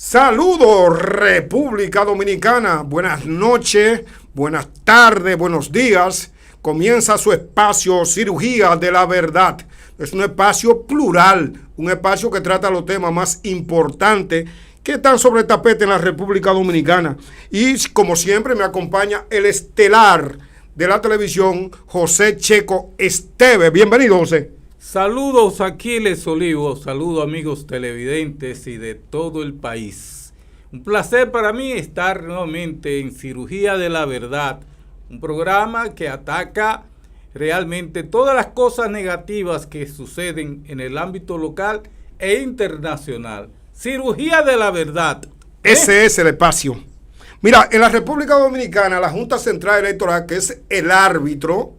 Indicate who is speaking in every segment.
Speaker 1: Saludos, República Dominicana. Buenas noches, buenas tardes, buenos días. Comienza su espacio Cirugía de la Verdad. Es un espacio plural, un espacio que trata los temas más importantes que están sobre el tapete en la República Dominicana. Y como siempre me acompaña el estelar de la televisión, José Checo Esteves. Bienvenido, José.
Speaker 2: Saludos, Aquiles Olivos, saludos amigos televidentes y de todo el país. Un placer para mí estar nuevamente en Cirugía de la Verdad, un programa que ataca realmente todas las cosas negativas que suceden en el ámbito local e internacional. Cirugía de la Verdad.
Speaker 1: Ese es el espacio. Mira, en la República Dominicana, la Junta Central Electoral, que es el árbitro,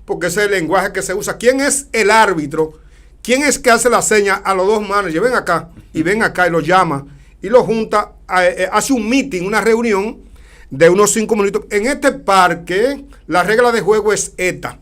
Speaker 1: porque ese es el lenguaje que se usa. ¿Quién es el árbitro? ¿Quién es que hace la seña a los dos managers? Ven acá y los llama y los junta, hace un meeting, una reunión de unos 5 minutos. En este parque, la regla de juego es esta.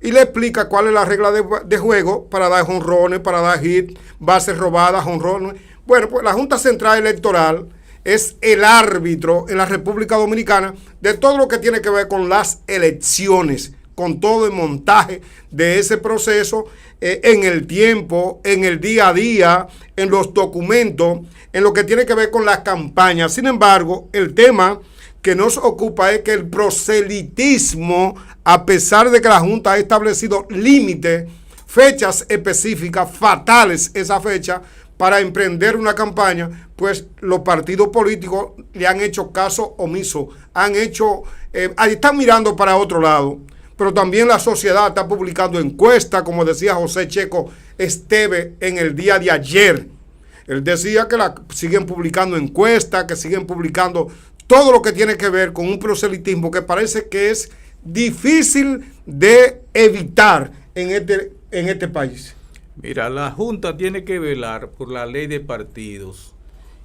Speaker 1: Y le explica cuál es la regla de juego para dar jonrones, para dar hit, bases robadas, jonrones. Bueno, pues la Junta Central Electoral es el árbitro en la República Dominicana de todo lo que tiene que ver con las elecciones, con todo el montaje de ese proceso, en el tiempo, en el día a día, en los documentos, en lo que tiene que ver con las campañas. Sin embargo, el tema que nos ocupa es que el proselitismo, a pesar de que la Junta ha establecido límites, fechas específicas, fatales esa fecha, para emprender una campaña, pues los partidos políticos le han hecho caso omiso, están mirando para otro lado. Pero también la sociedad está publicando encuestas, como decía José Checo Esteves en el día de ayer. Él decía que siguen publicando encuestas, que siguen publicando todo lo que tiene que ver con un proselitismo que parece que es difícil de evitar en este país.
Speaker 2: Mira, la Junta tiene que velar por la ley de partidos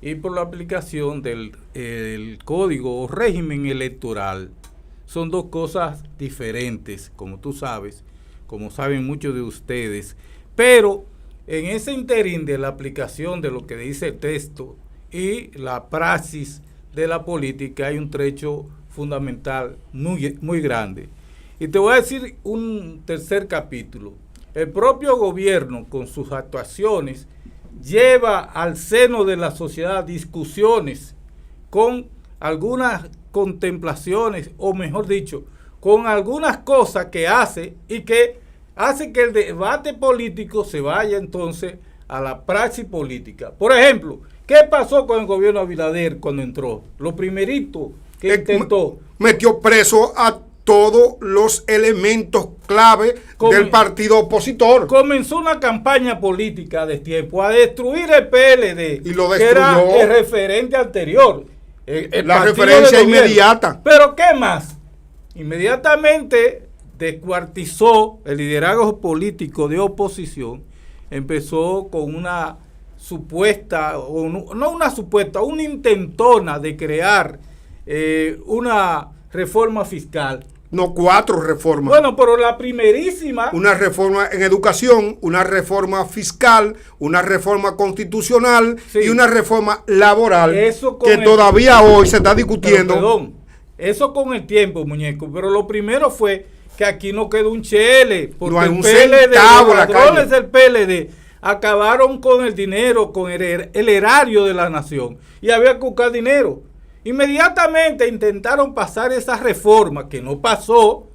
Speaker 2: y por la aplicación del código o régimen electoral. Son dos cosas diferentes, como tú sabes, como saben muchos de ustedes. Pero en ese interín de la aplicación de lo que dice el texto y la praxis de la política hay un trecho fundamental muy grande. Y te voy a decir un tercer capítulo. El propio gobierno, con sus actuaciones, lleva al seno de la sociedad discusiones con algunas contemplaciones, o mejor dicho, con algunas cosas que hace y que hace que el debate político se vaya entonces a la praxis política. Por ejemplo, ¿qué pasó con el gobierno Abinader cuando entró? Lo primerito que intentó,
Speaker 1: metió preso a todos los elementos clave del partido opositor.
Speaker 2: Comenzó una campaña política de tiempo a destruir el PLD,
Speaker 1: y lo destruyó,
Speaker 2: que era el referente anterior.
Speaker 1: La referencia inmediata.
Speaker 2: Pero ¿qué más? Inmediatamente descuartizó el liderazgo político de oposición. Empezó con una supuesta, una intentona de crear una reforma fiscal.
Speaker 1: No, 4 reformas.
Speaker 2: Bueno, pero la primerísima.
Speaker 1: Una reforma en educación, una reforma fiscal, una reforma constitucional, sí, y una reforma laboral que todavía hoy se está discutiendo.
Speaker 2: Pero, perdón, eso con el tiempo, muñeco. Pero lo primero fue que aquí no quedó un chele. Porque
Speaker 1: no hay
Speaker 2: el
Speaker 1: un
Speaker 2: PLD,
Speaker 1: centavo,
Speaker 2: los ladrones del PLD acabaron con el dinero, con el erario de la nación. Y había que buscar dinero. Inmediatamente intentaron pasar esa reforma que no pasó,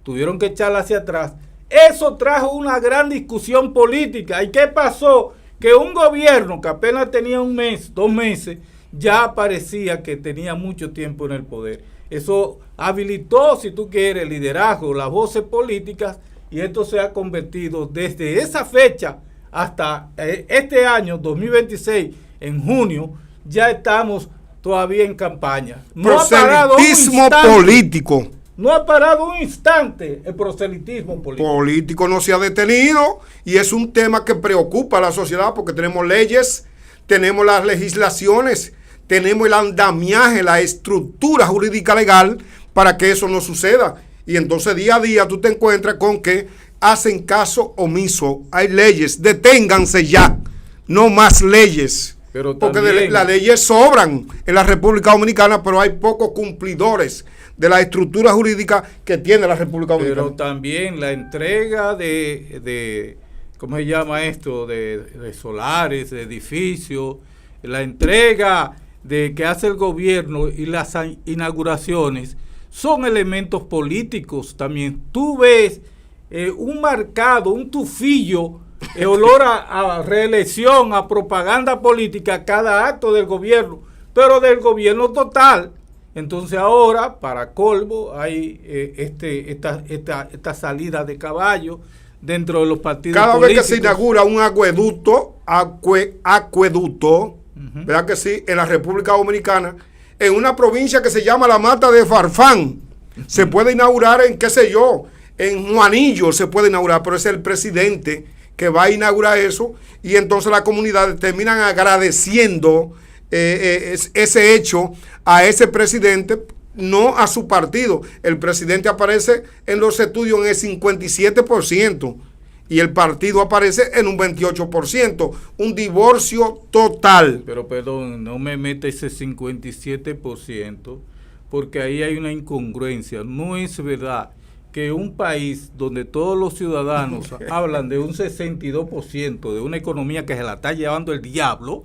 Speaker 2: tuvieron que echarla hacia atrás. Eso trajo una gran discusión política. ¿Y qué pasó? Que un gobierno que apenas tenía un mes, 2 meses, ya parecía que tenía mucho tiempo en el poder. Eso habilitó, si tú quieres, el liderazgo, las voces políticas, y esto se ha convertido desde esa fecha hasta este año 2026, en junio, ya estamos todavía en campaña.
Speaker 1: Proselitismo político.
Speaker 2: No ha parado un instante el proselitismo
Speaker 1: político. No se ha detenido, y es un tema que preocupa a la sociedad porque tenemos leyes, tenemos las legislaciones, tenemos el andamiaje, la estructura jurídica legal para que eso no suceda. Y entonces día a día tú te encuentras con que hacen caso omiso. Hay leyes, deténganse ya, no más leyes.
Speaker 2: Pero
Speaker 1: porque
Speaker 2: también,
Speaker 1: las leyes sobran en la República Dominicana, pero hay pocos cumplidores de la estructura jurídica que tiene la República Dominicana.
Speaker 2: Pero también la entrega de ¿cómo se llama esto? De solares, de edificios, la entrega de que hace el gobierno y las inauguraciones son elementos políticos también. Tú ves un marcado, un tufillo, olor a reelección, a propaganda política, cada acto del gobierno, pero del gobierno total. Entonces ahora, para colmo, hay esta salida de caballo dentro de los partidos
Speaker 1: cada
Speaker 2: políticos.
Speaker 1: vez que se inaugura un acueducto, ¿verdad que sí? En la República Dominicana, en una provincia que se llama La Mata de Farfán, se puede inaugurar en, qué sé yo, en Juanillo se puede inaugurar, pero es el presidente que va a inaugurar eso, y entonces las comunidades terminan agradeciendo ese hecho a ese presidente, no a su partido. El presidente aparece en los estudios en el 57% y el partido aparece en un 28%, un divorcio total.
Speaker 2: Pero perdón, no me mete ese 57%, porque ahí hay una incongruencia. No es verdad que un país donde todos los ciudadanos hablan de un 62%, de una economía que se la está llevando el diablo,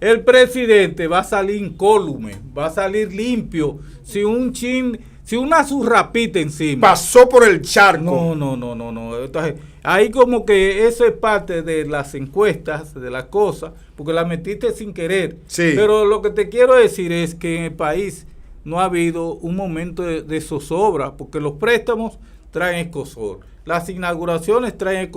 Speaker 2: el presidente va a salir incólume, va a salir limpio, sin una zurrapita encima.
Speaker 1: Pasó por el charco.
Speaker 2: No. Entonces, ahí como que eso es parte de las encuestas, de las cosas, porque la metiste sin querer.
Speaker 1: Sí.
Speaker 2: Pero lo que te quiero decir es que en el país no ha habido un momento de zozobra, porque los préstamos traen escozor, las inauguraciones traen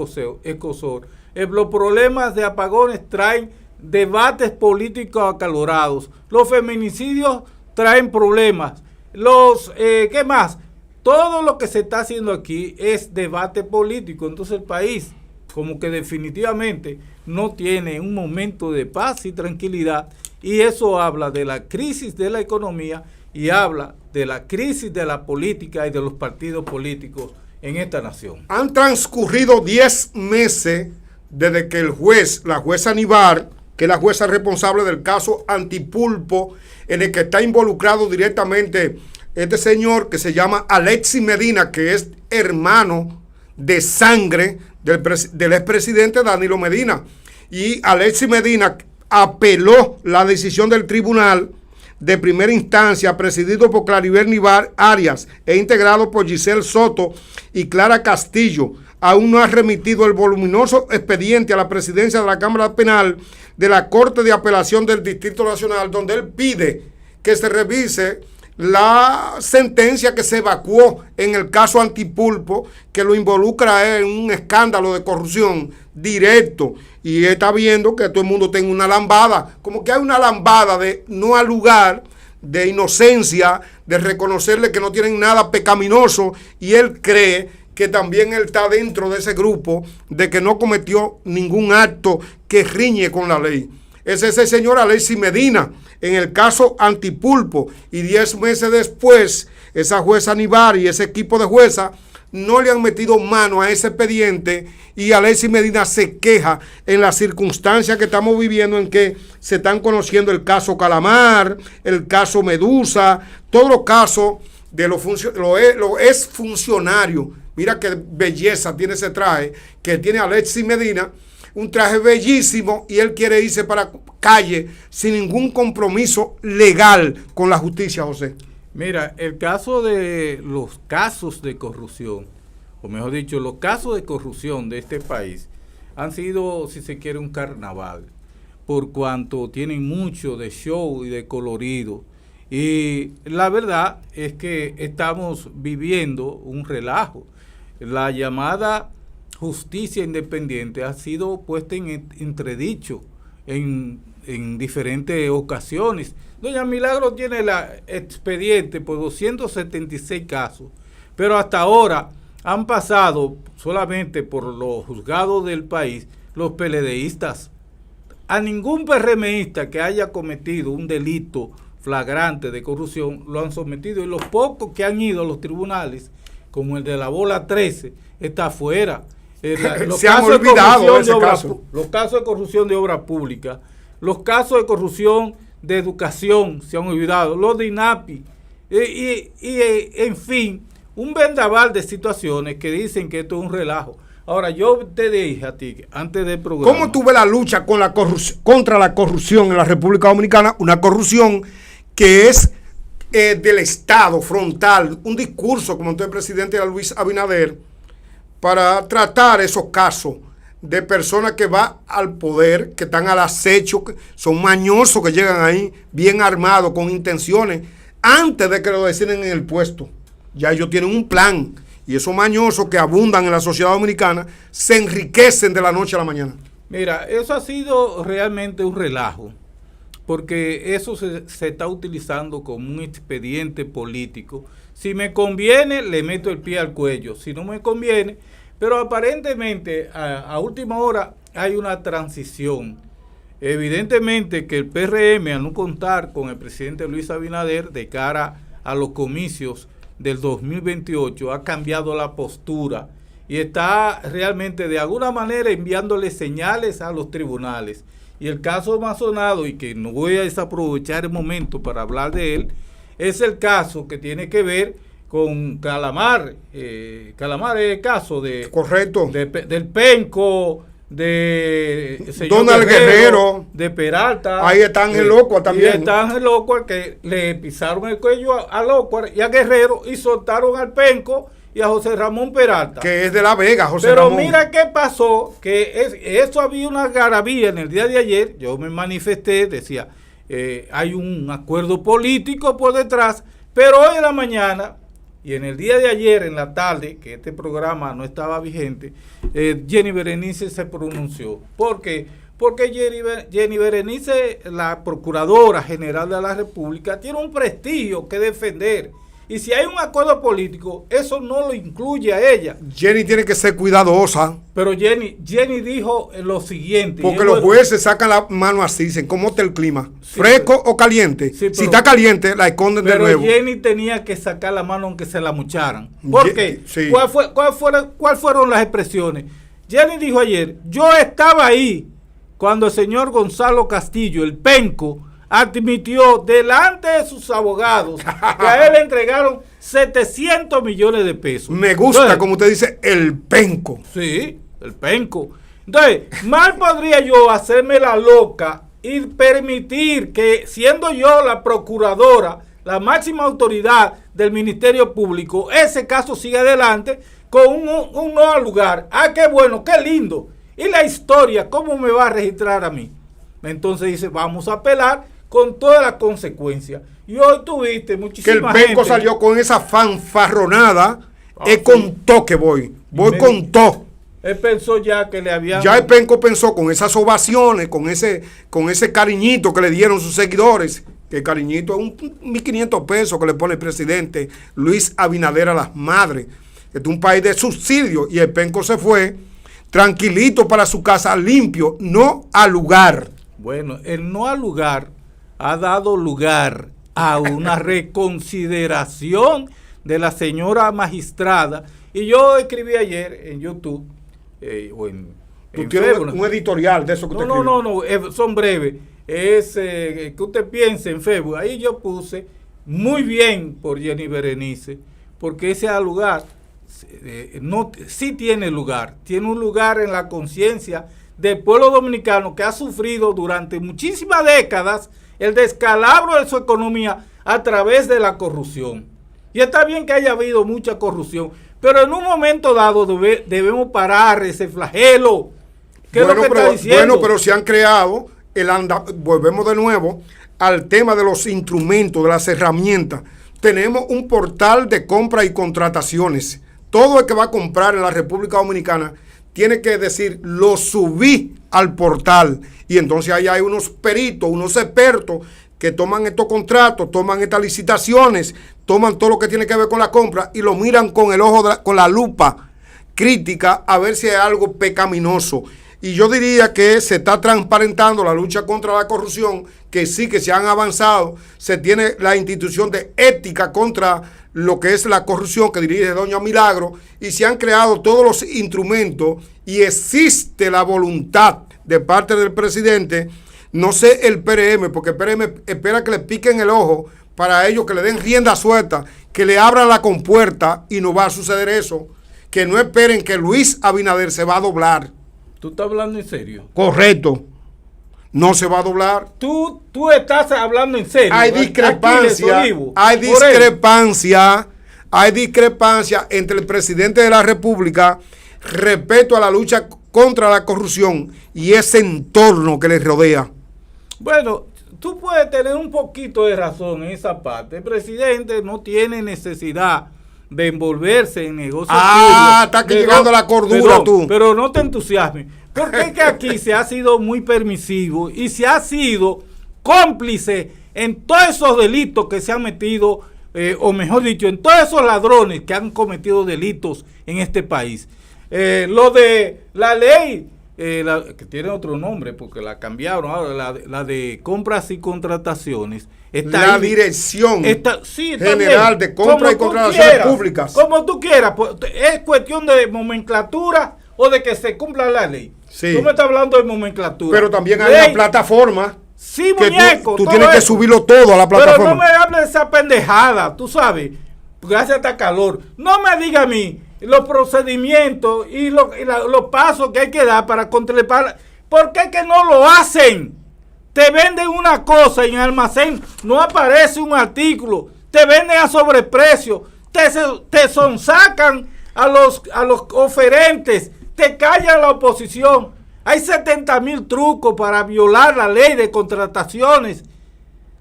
Speaker 2: escozor, los problemas de apagones traen debates políticos acalorados, los feminicidios traen problemas, ¿qué más? Todo lo que se está haciendo aquí es debate político. Entonces el país como que definitivamente no tiene un momento de paz y tranquilidad, y eso habla de la crisis de la economía y habla de la crisis de la política y de los partidos políticos en esta nación.
Speaker 1: Han transcurrido 10 meses desde que la jueza Nivar, que es la jueza responsable del caso Antipulpo, en el que está involucrado directamente este señor que se llama Alexis Medina, que es hermano de sangre del expresidente Danilo Medina. Y Alexis Medina apeló la decisión del tribunal de primera instancia, presidido por Claribel Nivar Arias e integrado por Giselle Soto y Clara Castillo. Aún no ha remitido el voluminoso expediente a la presidencia de la Cámara Penal de la Corte de Apelación del Distrito Nacional, donde él pide que se revise la sentencia que se evacuó en el caso Antipulpo, que lo involucra en un escándalo de corrupción directo, y está viendo que todo el mundo tenga una lambada, como que hay una lambada de no al lugar, de inocencia, de reconocerle que no tienen nada pecaminoso, y él cree que también él está dentro de ese grupo de que no cometió ningún acto que riñe con la ley. Es ese señor Alexis Medina en el caso Antipulpo, y 10 meses después esa jueza Nivar y ese equipo de jueza no le han metido mano a ese expediente, y Alexis Medina se queja en las circunstancias que estamos viviendo, en que se están conociendo el caso Calamar, el caso Medusa, todos los casos de los exfuncionarios. Mira qué belleza tiene ese traje que tiene Alexis Medina, un traje bellísimo, y él quiere irse para calle sin ningún compromiso legal con la justicia, José.
Speaker 2: Mira, el caso de los casos de corrupción, o mejor dicho, los casos de corrupción de este país han sido, si se quiere, un carnaval, por cuanto tienen mucho de show y de colorido. Y la verdad es que estamos viviendo un relajo. La llamada justicia independiente ha sido puesta en entredicho en diferentes ocasiones. Doña Milagro tiene el expediente por 276 casos, pero hasta ahora han pasado solamente por los juzgados del país los PLDistas. A ningún PRMista que haya cometido un delito flagrante de corrupción lo han sometido, y los pocos que han ido a los tribunales, como el de la bola 13, está afuera.
Speaker 1: Se han olvidado de ese caso.
Speaker 2: Los casos de corrupción de obra pública Los casos de corrupción de educación se han olvidado, los de INAPI, en fin, un vendaval de situaciones que dicen que esto es un relajo. Ahora, yo te dije a ti, antes del programa...
Speaker 1: ¿Cómo tú ves la lucha con contra la corrupción en la República Dominicana? Una corrupción que es del Estado, frontal, un discurso, como el presidente Luis Abinader, para tratar esos casos de personas que van al poder, que están al acecho, que son mañosos, que llegan ahí bien armados, con intenciones, antes de que lo deciden en el puesto. Ya ellos tienen un plan. Y esos mañosos que abundan en la sociedad dominicana se enriquecen de la noche a la mañana.
Speaker 2: Mira, eso ha sido realmente un relajo, porque eso se está utilizando como un expediente político. Si me conviene, le meto el pie al cuello. Si no me conviene, pero aparentemente a última hora hay una transición. Evidentemente que el PRM, al no contar con el presidente Luis Abinader de cara a los comicios del 2028, ha cambiado la postura y está realmente de alguna manera enviándole señales a los tribunales. Y el caso más sonado, y que no voy a desaprovechar el momento para hablar de él, es el caso que tiene que ver con Calamar. Calamar es el caso de...
Speaker 1: Correcto.
Speaker 2: Del penco, de
Speaker 1: Donald Guerrero,
Speaker 2: de Peralta.
Speaker 1: Ahí está Ángel Locua también.
Speaker 2: Y está Ángel Locua, que le pisaron el cuello a Locua y a Guerrero y soltaron al penco y a José Ramón Peralta.
Speaker 1: Que es de La Vega, José
Speaker 2: Pero
Speaker 1: Ramón.
Speaker 2: mira qué pasó, que eso había una garabía en el día de ayer. Yo me manifesté, decía, hay un acuerdo político por detrás, pero hoy en la mañana y en el día de ayer en la tarde, que este programa no estaba vigente, Jenny Berenice se pronunció. ¿Por qué? Porque Jenny Berenice, la Procuradora General de la República, tiene un prestigio que defender. Y si hay un acuerdo político, eso no lo incluye a ella.
Speaker 1: Jenny tiene que ser cuidadosa.
Speaker 2: Pero Jenny dijo lo siguiente.
Speaker 1: Porque los jueces sacan la mano así, dicen, ¿cómo está el clima?
Speaker 2: Sí,
Speaker 1: ¿Fresco o caliente?
Speaker 2: Sí,
Speaker 1: si está caliente, la esconden de nuevo.
Speaker 2: Pero Jenny tenía que sacar la mano aunque se la mucharan. ¿Por qué?
Speaker 1: Sí.
Speaker 2: ¿Cuál fueron las expresiones? Jenny dijo ayer, yo estaba ahí cuando el señor Gonzalo Castillo, el penco, admitió delante de sus abogados que a él le entregaron 700 millones de pesos.
Speaker 1: Me gusta, entonces, como usted dice, el penco.
Speaker 2: Sí, el penco. Entonces, mal podría yo hacerme la loca y permitir que, siendo yo la procuradora, la máxima autoridad del Ministerio Público, ese caso siga adelante con un no al lugar. Ah, qué bueno, qué lindo. Y la historia, ¿cómo me va a registrar a mí? Entonces dice, vamos a apelar con todas las consecuencias. Y hoy tuviste muchísima
Speaker 1: gente. Que el penco salió con esa fanfarronada. Él contó que voy con todo.
Speaker 2: Él pensó ya que le habían...
Speaker 1: Ya el penco pensó con esas ovaciones, con ese cariñito que le dieron sus seguidores. Que el cariñito es un 1.500 pesos que le pone el presidente Luis Abinader a las madres. Que es un país de subsidio. Y el penco se fue tranquilito para su casa, limpio, no al lugar.
Speaker 2: Bueno, el no al lugar ha dado lugar a una reconsideración de la señora magistrada. Y yo escribí ayer en YouTube, o en
Speaker 1: ¿Tú tienes un editorial de eso que usted escribe?
Speaker 2: No, son breves. Es que usted piense en Facebook. Ahí yo puse, muy bien por Jenny Berenice, porque ese lugar sí tiene lugar. Tiene un lugar en la conciencia del pueblo dominicano que ha sufrido durante muchísimas décadas el descalabro de su economía a través de la corrupción. Y está bien que haya habido mucha corrupción, pero en un momento dado debemos parar ese flagelo. ¿Qué es lo que está diciendo?
Speaker 1: Bueno, pero se han creado, volvemos de nuevo al tema de los instrumentos, de las herramientas. Tenemos un portal de compra y contrataciones. Todo el que va a comprar en la República Dominicana tiene que decir, lo subí al portal. Y entonces ahí hay unos peritos, unos expertos que toman estos contratos, toman estas licitaciones, toman todo lo que tiene que ver con la compra y lo miran con el ojo, con la lupa crítica a ver si hay algo pecaminoso. Y yo diría que se está transparentando la lucha contra la corrupción, que sí que se han avanzado. Se tiene la institución de ética contra lo que es la corrupción que dirige doña Milagro, y se han creado todos los instrumentos y existe la voluntad de parte del presidente No sé el PRM, porque el PRM espera que le piquen el ojo para ellos, que le den rienda suelta, que le abran la compuerta, y no va a suceder eso. Que no esperen que Luis Abinader se va a doblar.
Speaker 2: ¿Tú estás hablando en serio?
Speaker 1: Correcto. No se va a doblar.
Speaker 2: Tú estás hablando en serio.
Speaker 1: Hay discrepancia, hay discrepancia entre el presidente de la República respecto a la lucha contra la corrupción y ese entorno que le rodea.
Speaker 2: Bueno, tú puedes tener un poquito de razón en esa parte. El presidente no tiene necesidad de envolverse en negocios.
Speaker 1: Está llegando la cordura tú.
Speaker 2: Pero no te entusiasmes. Porque es que aquí se ha sido muy permisivo y se ha sido cómplice en todos esos delitos que se han metido, o mejor dicho, en todos esos ladrones que han cometido delitos en este país. Lo de la ley, que tiene otro nombre porque la cambiaron ahora, la de compras y contrataciones.
Speaker 1: La Dirección
Speaker 2: sí,
Speaker 1: General de Compras y Contrataciones Públicas.
Speaker 2: Como tú quieras, pues, es cuestión de nomenclatura o de que se cumpla la ley.
Speaker 1: Sí.
Speaker 2: Tú me estás hablando de nomenclatura.
Speaker 1: Pero también hay una plataforma.
Speaker 2: Sí, muñeco.
Speaker 1: Tú tienes que subirlo todo a la plataforma.
Speaker 2: Pero no me hables de esa pendejada, tú sabes, porque hace hasta calor. No me diga a mí los procedimientos y los pasos que hay que dar para controlar. ¿Por qué que no lo hacen? Te venden una cosa y en el almacén no aparece un artículo. Te venden a sobreprecio. Te sonsacan a los oferentes. Te callan la oposición. Hay 70,000 trucos para violar la ley de contrataciones.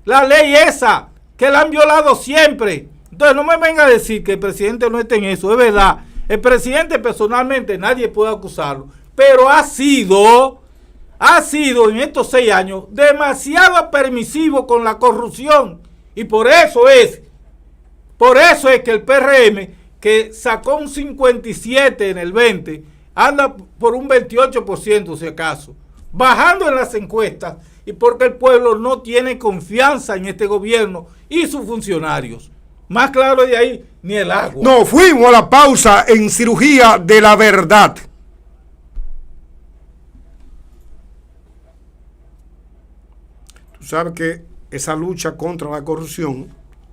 Speaker 2: La ley esa, que la han violado siempre. Entonces no me venga a decir que el presidente no esté en eso. Es verdad. El presidente personalmente nadie puede acusarlo. Pero ha sido en estos 6 años demasiado permisivo con la corrupción. Y por eso es que el PRM, que sacó un 57 en el 20, anda por un 28% si acaso, bajando en las encuestas, y porque el pueblo no tiene confianza en este gobierno y sus funcionarios. Más claro de ahí, ni el agua.
Speaker 1: No, fuimos a la pausa en Cirugía de la Verdad. Tú sabes que esa lucha contra la corrupción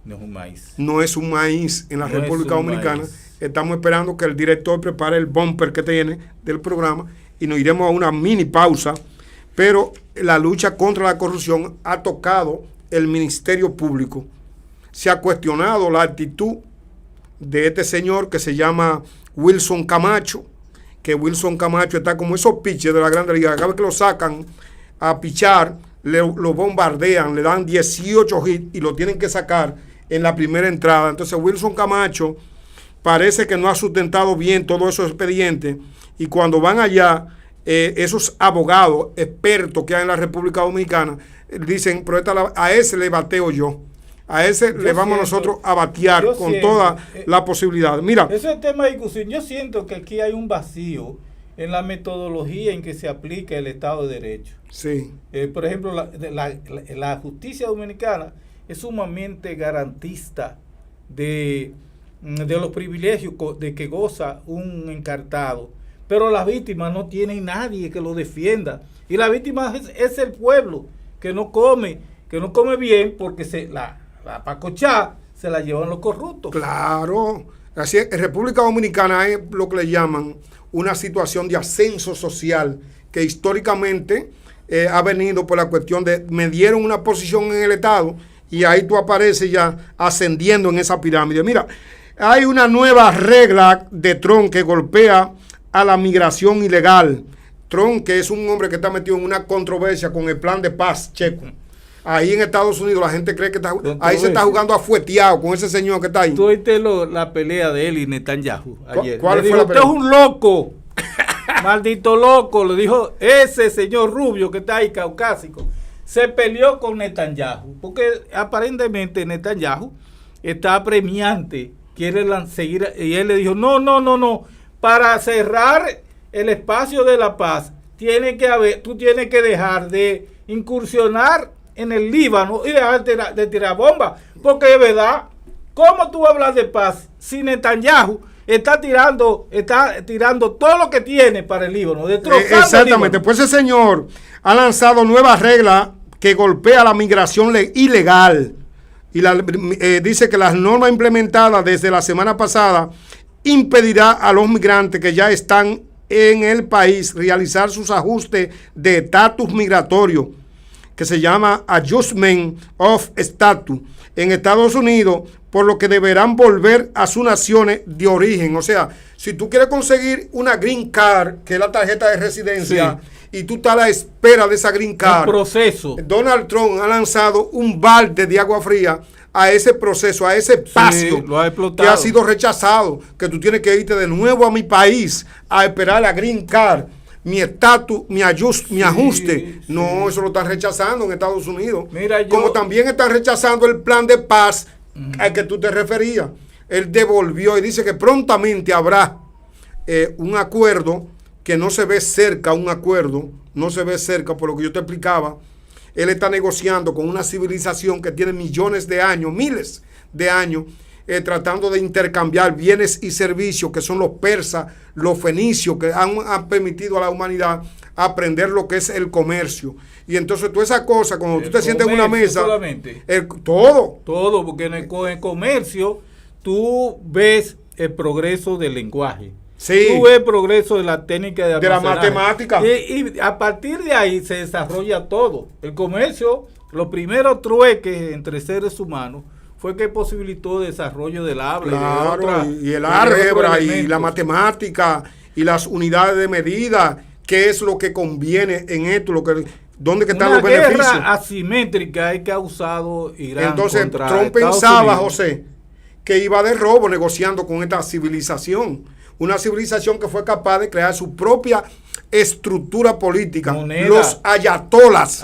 Speaker 2: no es un maíz.
Speaker 1: No es un maíz en la República Dominicana. Estamos esperando que el director prepare el bumper que tiene del programa y nos iremos a una mini pausa. Pero la lucha contra la corrupción ha tocado el Ministerio Público. Se ha cuestionado la actitud de este señor que se llama Wilson Camacho, que Wilson Camacho está como esos pitchers de la Grande Liga. Cada vez que lo sacan a pichar, lo bombardean, le dan 18 hits y lo tienen que sacar en la primera entrada. Entonces Wilson Camacho parece que no ha sustentado bien todos esos expedientes, y cuando van allá, esos abogados expertos que hay en la República Dominicana dicen, pero a ese le bateo yo. A ese le vamos nosotros a batear con toda la posibilidad. Mira,
Speaker 2: ese tema de discusión, yo siento que aquí hay un vacío en la metodología en que se aplica el Estado de Derecho.
Speaker 1: Sí.
Speaker 2: Por ejemplo, la justicia dominicana es sumamente garantista de los privilegios de que goza un encartado, pero las víctimas no tienen nadie que lo defienda, y la víctima es el pueblo que no come bien, porque la pacochá se la llevan los corruptos.
Speaker 1: Claro, así es. En República Dominicana hay lo que le llaman una situación de ascenso social que históricamente ha venido por la cuestión de me dieron una posición en el Estado y ahí tú apareces ya ascendiendo en esa pirámide. Mira, hay una nueva regla de Trump que golpea a la migración ilegal. Trump, que es un hombre que está metido en una controversia con el plan de paz checo. Ahí en Estados Unidos la gente cree que ahí se está jugando afueteado con ese señor que está ahí.
Speaker 2: Tú oíste la pelea de él y Netanyahu ayer.
Speaker 1: ¿Cuál fue la pelea?
Speaker 2: Usted es un loco. Maldito loco, le dijo ese señor rubio que está ahí, caucásico. Se peleó con Netanyahu, porque aparentemente Netanyahu está premiante, quiere seguir, y él le dijo, no, para cerrar el espacio de la paz, tú tienes que dejar de incursionar en el Líbano y dejar de tirar bombas, porque de verdad, ¿cómo tú hablas de paz si Netanyahu está tirando todo lo que tiene para el Líbano, destrozando
Speaker 1: exactamente, pues ese señor ha lanzado nuevas reglas que golpea la migración ilegal y dice que las normas implementadas desde la semana pasada impedirá a los migrantes que ya están en el país realizar sus ajustes de estatus migratorio, que se llama Adjustment of Status en Estados Unidos, por lo que deberán volver a sus naciones de origen. O sea, si tú quieres conseguir una Green Card, que es la tarjeta de residencia, sí, y tú estás a la espera de esa Green Card,
Speaker 2: el proceso.
Speaker 1: Donald Trump ha lanzado un balde de agua fría a ese proceso, a ese espacio,
Speaker 2: sí, lo ha
Speaker 1: que ha sido rechazado, que tú tienes que irte de nuevo a mi país a esperar la Green Card, mi estatus, mi ajuste. Sí. No, eso lo están rechazando en Estados Unidos.
Speaker 2: Mira,
Speaker 1: como también están rechazando el plan de paz al que tú te referías. Él devolvió y dice que prontamente habrá un acuerdo que no se ve cerca, no se ve cerca por lo que yo te explicaba. Él está negociando con una civilización que tiene millones de años, miles de años, tratando de intercambiar bienes y servicios, que son los persas, los fenicios, que han permitido a la humanidad aprender lo que es el comercio. Y entonces toda esa cosa, cuando tú te sientes en una mesa,
Speaker 2: todo, porque en el comercio tú ves el progreso del lenguaje.
Speaker 1: Sí.
Speaker 2: Tú ves el progreso de la técnica de
Speaker 1: la matemática.
Speaker 2: Y a partir de ahí se desarrolla todo. El comercio, los primeros trueques entre seres humanos, fue que posibilitó el desarrollo del habla.
Speaker 1: Claro, y el álgebra y la matemática y las unidades de medida, qué es lo que conviene en esto, dónde que están los beneficios.
Speaker 2: Una guerra asimétrica es que ha usado Irán.
Speaker 1: Entonces
Speaker 2: contra
Speaker 1: Trump pensaba, José, que iba de robo negociando con esta civilización. Una civilización que fue capaz de crear su propia estructura política.
Speaker 2: Moneda.
Speaker 1: Los ayatolas.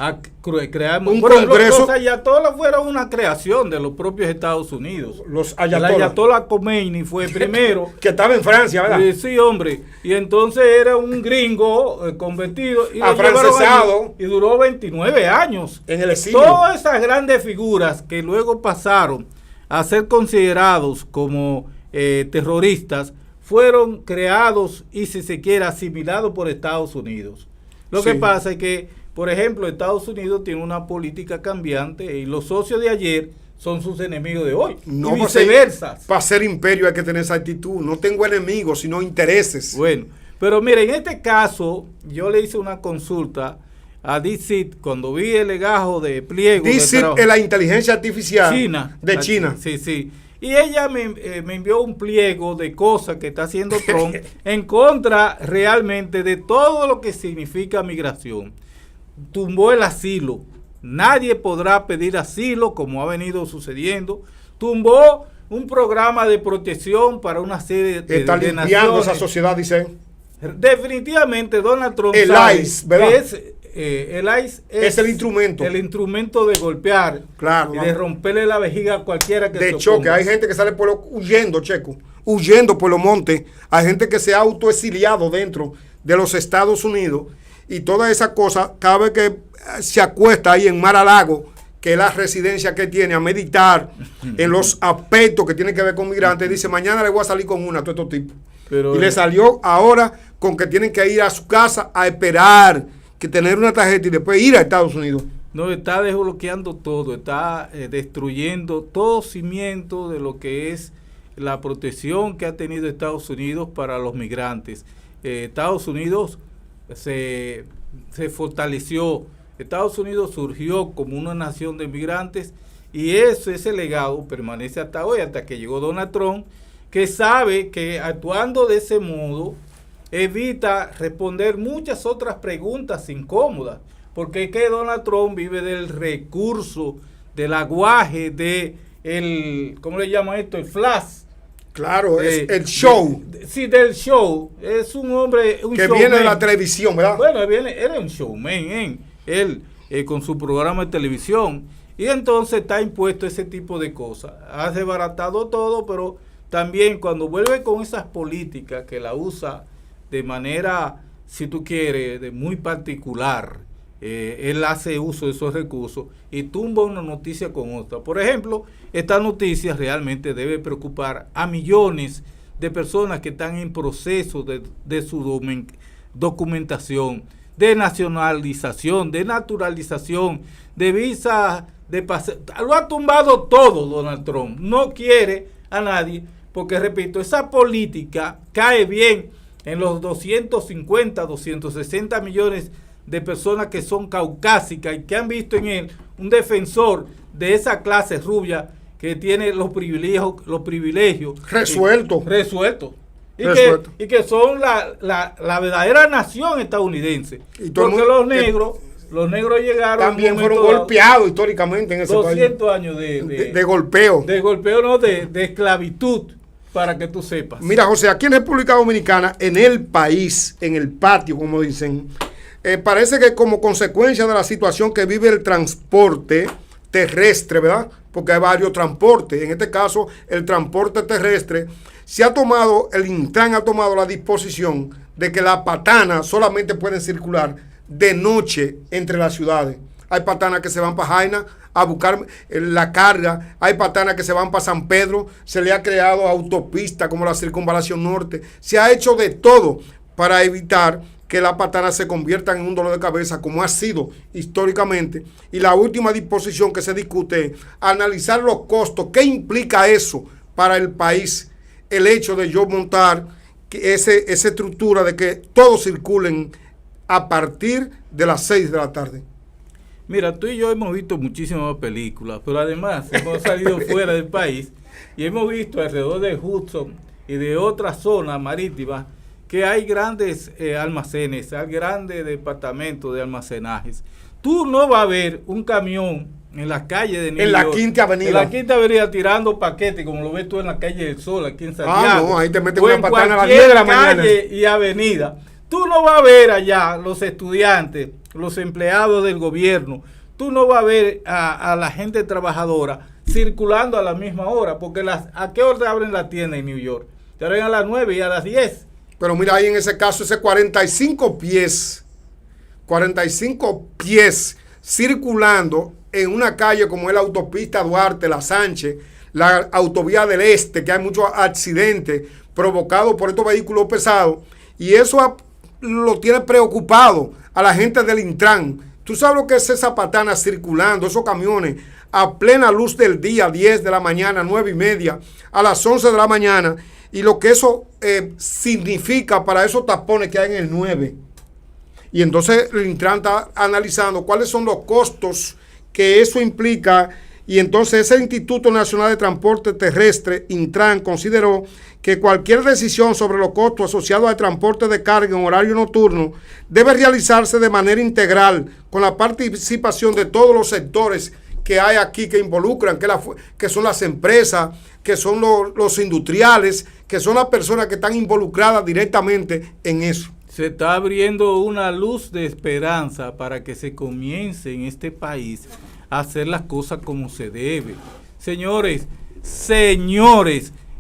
Speaker 2: Un congreso. Los ayatolas fueron una creación de los propios Estados Unidos.
Speaker 1: Los ayatolas.
Speaker 2: El ayatollah Khomeini fue el primero.
Speaker 1: Que estaba en Francia, ¿verdad?
Speaker 2: Sí, hombre. Y entonces era un gringo convertido. Y
Speaker 1: afrancesado.
Speaker 2: Y duró 29 años.
Speaker 1: En el exilio.
Speaker 2: Todas esas grandes figuras que luego pasaron a ser considerados como terroristas fueron creados y, si se quiere, asimilados por Estados Unidos. Lo que pasa es que, por ejemplo, Estados Unidos tiene una política cambiante y los socios de ayer son sus enemigos de hoy.
Speaker 1: No,
Speaker 2: y viceversa.
Speaker 1: Para ser imperio hay que tener esa actitud. No tengo enemigos, sino intereses.
Speaker 2: Bueno, pero mire, en este caso, yo le hice una consulta a DeepSeek cuando vi el legajo de pliego.
Speaker 1: DeepSeek es la inteligencia artificial de China.
Speaker 2: Sí, sí. Y ella me envió un pliego de cosas que está haciendo Trump en contra realmente de todo lo que significa migración. Tumbó el asilo. Nadie podrá pedir asilo como ha venido sucediendo. Tumbó un programa de protección para una serie de
Speaker 1: está limpiando esa sociedad, dicen.
Speaker 2: Definitivamente Donald Trump
Speaker 1: el ICE, ¿verdad?
Speaker 2: El ICE
Speaker 1: es el instrumento.
Speaker 2: El instrumento de golpear,
Speaker 1: claro,
Speaker 2: y de romperle la vejiga a cualquiera que se oponga.
Speaker 1: De choque, hay gente que sale huyendo, Checo, huyendo por los montes. Hay gente que se ha autoexiliado dentro de los Estados Unidos. Y toda esa cosa, cada vez que se acuesta ahí en Mar-a-Lago, que es la residencia que tiene, a meditar en los aspectos que tienen que ver con migrantes, dice, mañana le voy a salir con una a todo estos tipos. Y le salió ahora con que tienen que ir a su casa a esperar, que tener una tarjeta y después ir a Estados Unidos.
Speaker 2: No, está desbloqueando todo, está destruyendo todo cimiento de lo que es la protección que ha tenido Estados Unidos para los migrantes. Estados Unidos se fortaleció, Estados Unidos surgió como una nación de migrantes y ese legado permanece hasta hoy, hasta que llegó Donald Trump, que sabe que actuando de ese modo evita responder muchas otras preguntas incómodas, porque es que Donald Trump vive del recurso, del aguaje, ¿cómo le llaman esto? El flash.
Speaker 1: Claro, es el show.
Speaker 2: Sí, del show. Es un hombre, un
Speaker 1: que
Speaker 2: showman.
Speaker 1: Viene de la televisión, ¿verdad?
Speaker 2: Bueno, él es un showman, él con su programa de televisión. Y entonces está impuesto ese tipo de cosas. Ha desbaratado todo, pero también cuando vuelve con esas políticas que la usa de manera, si tú quieres, de muy particular, él hace uso de esos recursos y tumba una noticia con otra. Por ejemplo, esta noticia realmente debe preocupar a millones de personas que están en proceso de su documentación, de nacionalización, de naturalización, de visa, de pase. Lo ha tumbado todo Donald Trump. No quiere a nadie, porque repito, esa política cae bien en los 250, 260 millones de personas que son caucásicas y que han visto en él un defensor de esa clase rubia que tiene los privilegios resueltos. Y que son la verdadera nación estadounidense. Porque los negros llegaron
Speaker 1: también fueron golpeados históricamente en ese
Speaker 2: 200 años de
Speaker 1: golpeo.
Speaker 2: De golpeo, no, de esclavitud, para que tú sepas.
Speaker 1: Mira, José, aquí en República Dominicana, en el país, en el patio, como dicen, parece que como consecuencia de la situación que vive el transporte terrestre, ¿verdad? Porque hay varios transportes. En este caso, el transporte terrestre, el Intran ha tomado la disposición de que las patanas solamente pueden circular de noche entre las ciudades. Hay patanas que se van para Jaina a buscar la carga, hay patanas que se van para San Pedro, se le ha creado autopista como la Circunvalación Norte, se ha hecho de todo para evitar que las patanas se conviertan en un dolor de cabeza como ha sido históricamente. Y la última disposición que se discute es analizar los costos, qué implica eso para el país, el hecho de yo montar esa estructura de que todos circulen a partir de las 6 de la tarde.
Speaker 2: Mira, tú y yo hemos visto muchísimas películas, pero además hemos salido fuera del país y hemos visto alrededor de Hudson y de otras zonas marítimas que hay grandes almacenes, hay grandes departamentos de almacenajes. Tú no vas a ver un camión en la calle de
Speaker 1: New York, la Quinta Avenida.
Speaker 2: En la Quinta Avenida tirando paquetes, como lo ves tú en la calle del Sol, aquí en Santiago.
Speaker 1: No, ahí te meten una patana a las 10 de la mañana.
Speaker 2: Calle y avenida. Tú no vas a ver allá los estudiantes, los empleados del gobierno, tú no vas a ver a la gente trabajadora circulando a la misma hora, porque ¿a qué hora abren la tienda en New York? Te abren a las 9 y a las 10.
Speaker 1: Pero mira ahí en ese caso, ese 45 pies circulando en una calle como es la autopista Duarte, la Sánchez, la autovía del Este, que hay muchos accidentes provocados por estos vehículos pesados, y eso lo tiene preocupado a la gente del Intran. Tú sabes lo que es esa patana circulando, esos camiones a plena luz del día, 10 de la mañana, 9:30, a las 11 de la mañana, y lo que eso significa para esos tapones que hay en el 9. Y entonces el Intran está analizando cuáles son los costos que eso implica, y entonces ese Instituto Nacional de Transporte Terrestre, Intran, consideró que cualquier decisión sobre los costos asociados al transporte de carga en horario nocturno debe realizarse de manera integral, con la participación de todos los sectores que hay aquí que involucran, que son las empresas, que son los industriales, que son las personas que están involucradas directamente en eso.
Speaker 2: Se está abriendo una luz de esperanza para que se comience en este país a hacer las cosas como se debe. Señores,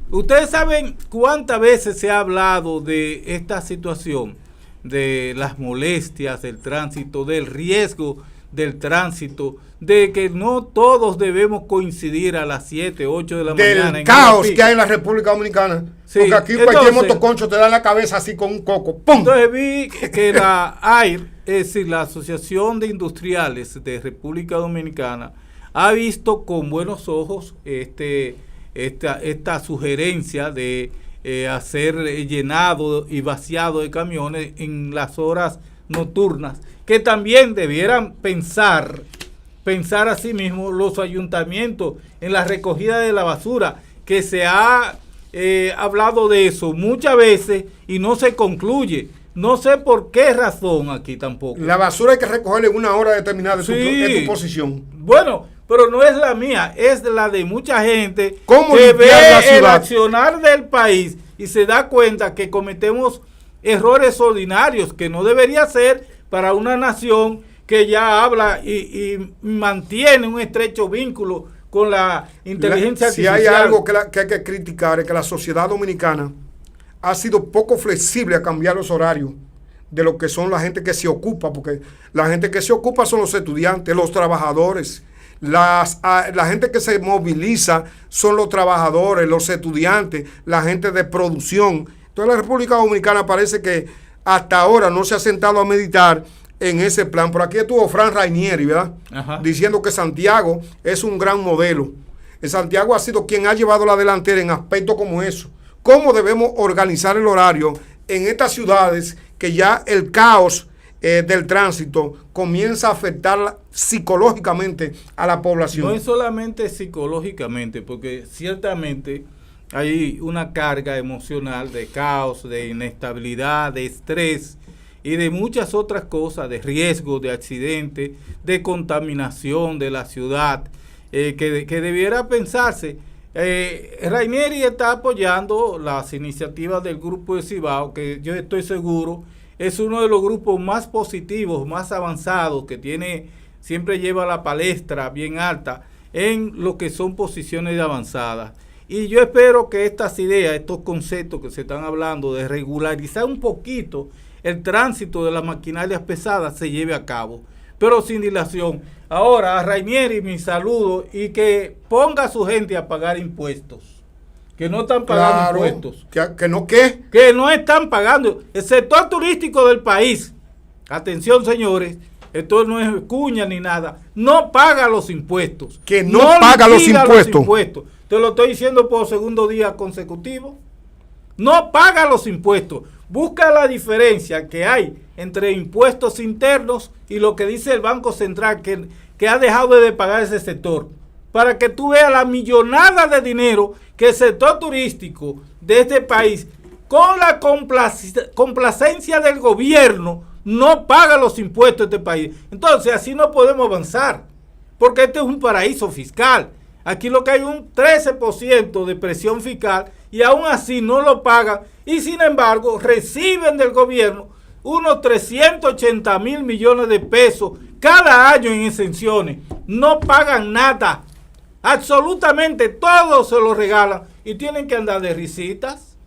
Speaker 2: ustedes saben cuántas veces se ha hablado de esta situación, de las molestias del tránsito, del riesgo del tránsito, de que no todos debemos coincidir a las 7, 8 de la mañana.
Speaker 1: Del caos que hay en la República Dominicana. Sí, porque aquí cualquier motoconcho te da la cabeza así con un coco. ¡Pum!
Speaker 2: Entonces vi que la AIR, es decir, la Asociación de Industriales de República Dominicana, ha visto con buenos ojos esta sugerencia de hacer llenado y vaciado de camiones en las horas nocturnas, que también debieran pensar a sí mismo los ayuntamientos en la recogida de la basura, que se ha hablado de eso muchas veces y no se concluye. No sé por qué razón aquí tampoco.
Speaker 1: La basura hay que recogerla en una hora determinada en tu posición.
Speaker 2: Bueno, pero no es la mía, es la de mucha gente
Speaker 1: que ve
Speaker 2: el accionar del país y se da cuenta que cometemos errores ordinarios que no debería ser para una nación que ya habla y mantiene un estrecho vínculo con la inteligencia artificial.
Speaker 1: Si hay algo que hay que criticar, es que la sociedad dominicana ha sido poco flexible a cambiar los horarios de lo que son la gente que se ocupa, porque la gente que se ocupa son los estudiantes, los trabajadores, La gente que se moviliza son los trabajadores, los estudiantes, la gente de producción. Entonces la República Dominicana parece que hasta ahora no se ha sentado a meditar en ese plan. Por aquí estuvo Fran Rainieri, ¿verdad? Ajá. Diciendo que Santiago es un gran modelo. Santiago ha sido quien ha llevado la delantera en aspectos como eso. ¿Cómo debemos organizar el horario en estas ciudades que ya el caos del tránsito comienza a afectar psicológicamente a la población?
Speaker 2: No es solamente psicológicamente, porque ciertamente hay una carga emocional de caos, de inestabilidad, de estrés y de muchas otras cosas, de riesgo, de accidente, de contaminación de la ciudad, que debiera pensarse. Rainieri está apoyando las iniciativas del Grupo de Cibao, que yo estoy seguro es uno de los grupos más positivos, más avanzados, que siempre lleva la palestra bien alta en lo que son posiciones de avanzadas. Y yo espero que estas ideas, estos conceptos que se están hablando de regularizar un poquito el tránsito de las maquinarias pesadas se lleve a cabo, pero sin dilación. Ahora, a Rainieri mi saludo y que ponga a su gente a pagar impuestos. Que no están pagando impuestos.
Speaker 1: ¿Que no qué?
Speaker 2: Que no están pagando. El sector turístico del país, atención señores, esto no es cuña ni nada, no paga los impuestos.
Speaker 1: Que no paga los impuestos.
Speaker 2: Te lo estoy diciendo por segundo día consecutivo. No paga los impuestos. Busca la diferencia que hay entre impuestos internos y lo que dice el Banco Central que ha dejado de pagar ese sector. Para que tú veas la millonada de dinero que el sector turístico de este país, con la complacencia del gobierno, no paga los impuestos de este país. Entonces así no podemos avanzar, porque este es un paraíso fiscal. Aquí lo que hay un 13% de presión fiscal y aún así no lo pagan y sin embargo reciben del gobierno unos 380 mil millones de pesos cada año en exenciones. No pagan nada. Absolutamente todo se lo regalan y tienen que andar de risitas.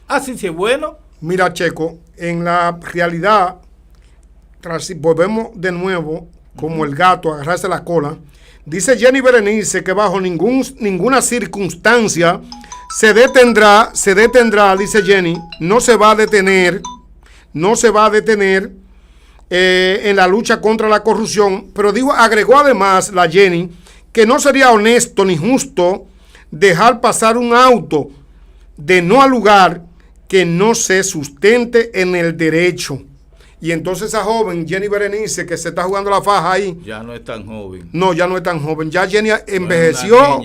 Speaker 2: Así sí es bueno.
Speaker 1: Mira, Checo, en la realidad, volvemos de nuevo como el gato a agarrarse la cola. Dice Jenny Berenice que bajo ninguna circunstancia se detendrá, dice Jenny, no se va a detener en la lucha contra la corrupción, pero agregó además la Jenny que no sería honesto ni justo dejar pasar un auto de no al lugar que no se sustente en el derecho. Y entonces esa joven, Jenny Berenice, que se está jugando la faja ahí.
Speaker 2: Ya no es tan joven.
Speaker 1: No, ya no es tan joven. Ya Jenny envejeció.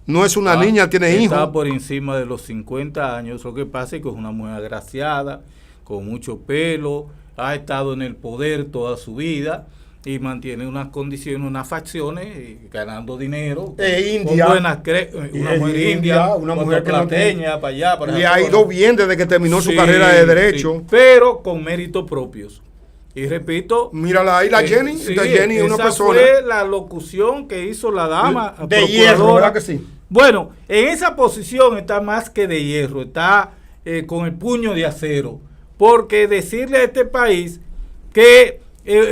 Speaker 1: No es una niña, tiene hijos.
Speaker 2: Está por encima de los 50 años. Lo que pasa es que es una mujer agraciada, con mucho pelo, ha estado en el poder toda su vida y mantiene unas condiciones, unas facciones, ganando dinero.
Speaker 1: India.
Speaker 2: Una mujer india,
Speaker 1: una mujer
Speaker 2: plateña, para allá. Para
Speaker 1: le ha ido bien desde que terminó su carrera de derecho.
Speaker 2: Sí, pero con méritos propios. Y repito.
Speaker 1: Mírala ahí, la Jenny.
Speaker 2: Sí,
Speaker 1: Jenny es una persona.
Speaker 2: Fue la locución que hizo la dama.
Speaker 1: De hierro, ¿verdad que sí?
Speaker 2: Bueno, en esa posición está más que de hierro, está con el puño de acero. Porque decirle a este país que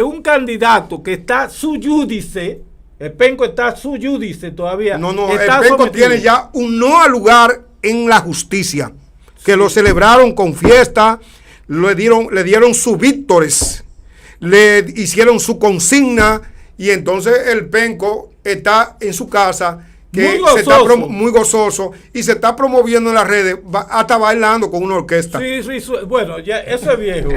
Speaker 2: un candidato que está su judice, el penco está su judice todavía.
Speaker 1: No, el penco tiene ya un no al lugar en la justicia, que lo celebraron con fiesta, le dieron sus víctores, le hicieron su consigna y entonces el penco está en su casa, que muy gozoso y se está promoviendo en las redes, hasta bailando con una orquesta.
Speaker 2: Sí, bueno, ya eso es viejo,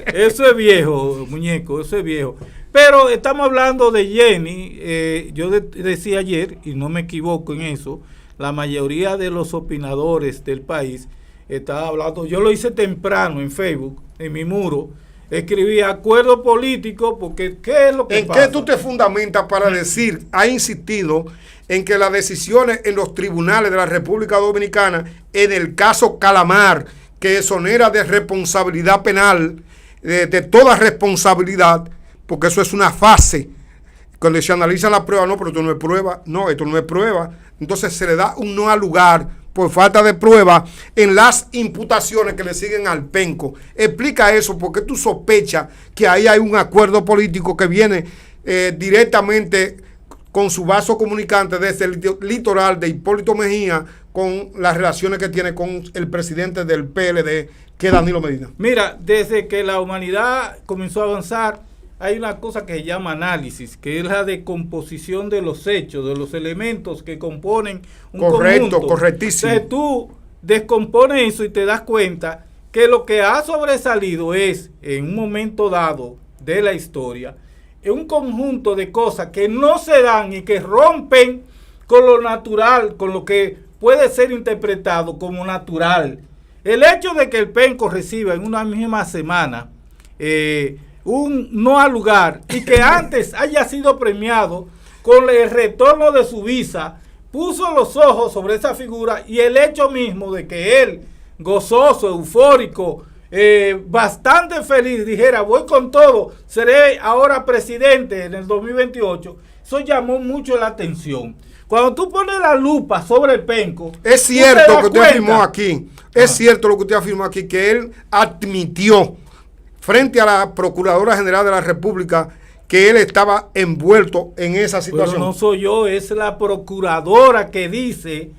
Speaker 2: eso es viejo, muñeco, eso es viejo. Pero estamos hablando de Jenny, yo decía ayer, y no me equivoco en eso, la mayoría de los opinadores del país estaba hablando, yo lo hice temprano en Facebook, en mi muro, escribí acuerdo político, porque ¿qué es lo que pasa?
Speaker 1: ¿En qué tú te fundamentas para decir, ha insistido en que las decisiones en los tribunales de la República Dominicana, en el caso Calamar, que exonera de responsabilidad penal, de toda responsabilidad, porque eso es una fase, cuando se analiza la prueba, no, pero esto no es prueba, no, esto no es prueba, entonces se le da un no al lugar por falta de prueba en las imputaciones que le siguen al penco. Explica eso, porque tú sospechas que ahí hay un acuerdo político que viene directamente con su vaso comunicante desde el litoral de Hipólito Mejía con las relaciones que tiene con el presidente del PLD, que es Danilo Medina?
Speaker 2: Mira, desde que la humanidad comenzó a avanzar, hay una cosa que se llama análisis, que es la decomposición de los hechos, de los elementos que componen un conjunto.
Speaker 1: Correctísimo.
Speaker 2: Entonces tú descompones eso y te das cuenta que lo que ha sobresalido es, en un momento dado de la historia, un conjunto de cosas que no se dan y que rompen con lo natural, con lo que puede ser interpretado como natural. El hecho de que el Penco reciba en una misma semana un no al lugar y que antes haya sido premiado con el retorno de su visa, puso los ojos sobre esa figura, y el hecho mismo de que él, gozoso, eufórico, bastante feliz, dijera: voy con todo, seré ahora presidente en el 2028, eso llamó mucho la atención. Cuando tú pones la lupa sobre el Penco,
Speaker 1: es cierto que usted afirmó aquí, es cierto lo que usted afirmó aquí, que él admitió frente a la Procuradora General de la República que él estaba envuelto en esa situación.
Speaker 2: Pero no soy yo, es la procuradora que dice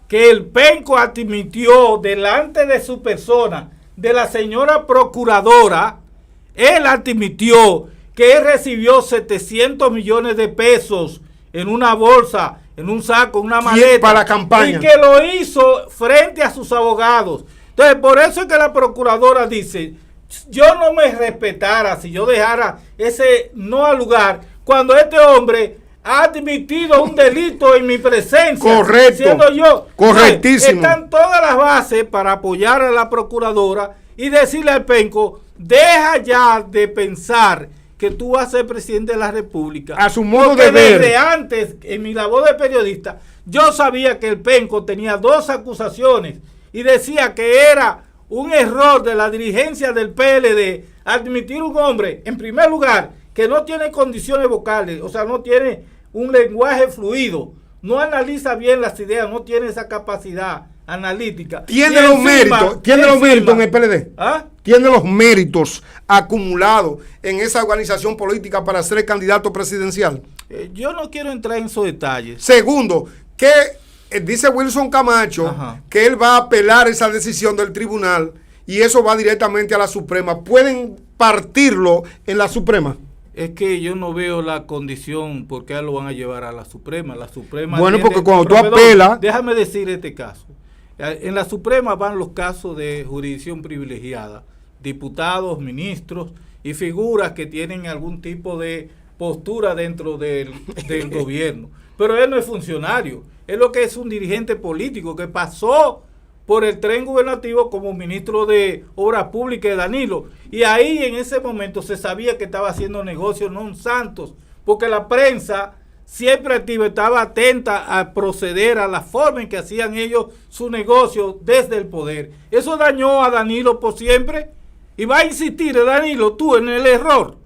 Speaker 2: que el Penco admitió delante de su persona, de la señora procuradora, él admitió que él recibió 700 millones de pesos en una bolsa, en un saco, en una maleta,
Speaker 1: para la campaña,
Speaker 2: y que lo hizo frente a sus abogados. Entonces, por eso es que la procuradora dice: yo no me respetara si yo dejara ese no al lugar cuando este hombre ha admitido un delito en mi presencia.
Speaker 1: Correcto.
Speaker 2: Siendo yo.
Speaker 1: Correctísimo.
Speaker 2: Están todas las bases para apoyar a la procuradora y decirle al Penco: deja ya de pensar que tú vas a ser presidente de la República.
Speaker 1: A su modo
Speaker 2: porque
Speaker 1: de ver.
Speaker 2: desde antes, en mi labor de periodista, yo sabía que el Penco tenía 2 acusaciones y decía que era un error de la dirigencia del PLD admitir un hombre, en primer lugar, que no tiene condiciones vocales, o sea, no tiene un lenguaje fluido, no analiza bien las ideas, no tiene esa capacidad analítica.
Speaker 1: Tiene los méritos, en el PLD.
Speaker 2: ¿Ah?
Speaker 1: Tiene los méritos acumulados en esa organización política para ser candidato presidencial.
Speaker 2: Yo no quiero entrar en esos detalles.
Speaker 1: Segundo, que dice Wilson Camacho,
Speaker 2: ajá,
Speaker 1: que él va a apelar esa decisión del tribunal y eso va directamente a la Suprema. ¿Pueden partirlo en la Suprema?
Speaker 2: Es que yo no veo la condición por qué lo van a llevar a la Suprema. La Suprema
Speaker 1: bueno,
Speaker 2: tiene,
Speaker 1: porque cuando tú apelas...
Speaker 2: Déjame decir este caso. En la Suprema van los casos de jurisdicción privilegiada, diputados, ministros y figuras que tienen algún tipo de postura dentro del gobierno. Pero él no es funcionario, él lo que es un dirigente político que pasó por el tren gubernativo como ministro de Obras Públicas de Danilo. Y ahí en ese momento se sabía que estaba haciendo negocios non santos, porque la prensa siempre activa, estaba atenta a proceder a la forma en que hacían ellos su negocio desde el poder. Eso dañó a Danilo por siempre, y va a insistir Danilo tú en el error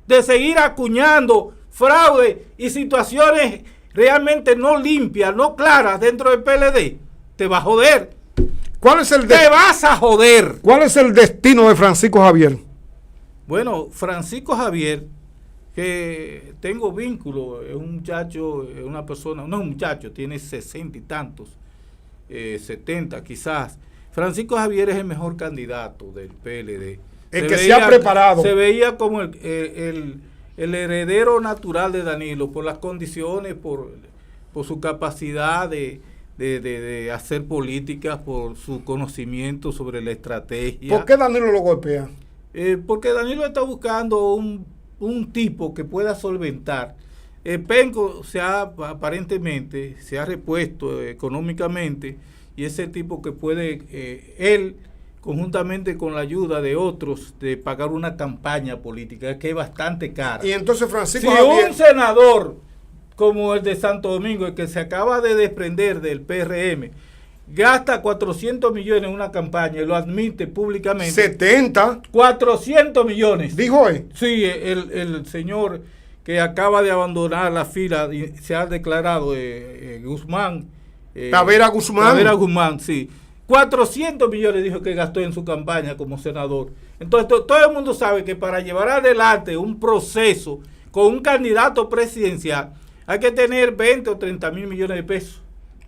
Speaker 2: de seguir acuñando fraude y situaciones realmente no limpias, no claras dentro del PLD. Te va a joder. Te vas a joder.
Speaker 1: ¿Cuál es el destino de Francisco Javier?
Speaker 2: Bueno, Francisco Javier, que tengo vínculo, es un muchacho, es una persona, no es un muchacho, tiene 60 y tantos, 70 quizás. Francisco Javier es el mejor candidato del PLD.
Speaker 1: El que se ha preparado.
Speaker 2: Se veía como el heredero natural de Danilo, por las condiciones, por su capacidad de hacer política, por su conocimiento sobre la estrategia.
Speaker 1: ¿Por qué Danilo lo golpea?
Speaker 2: Porque Danilo está buscando un tipo que pueda solventar. Penco aparentemente se ha repuesto económicamente, y ese tipo que puede, él, conjuntamente con la ayuda de otros, de pagar una campaña política que es bastante cara.
Speaker 1: Y entonces Francisco
Speaker 2: si
Speaker 1: Javier...
Speaker 2: un senador como el de Santo Domingo, el que se acaba de desprender del PRM, gasta 400 millones en una campaña y lo admite públicamente.
Speaker 1: 70.
Speaker 2: 400 millones.
Speaker 1: Dijo él.
Speaker 2: Sí, el señor que acaba de abandonar la fila y se ha declarado Guzmán.
Speaker 1: Tavera Guzmán.
Speaker 2: Tavera Guzmán, sí. 400 millones dijo que gastó en su campaña como senador. Entonces todo el mundo sabe que para llevar adelante un proceso con un candidato presidencial, hay que tener 20 o 30 mil millones de pesos.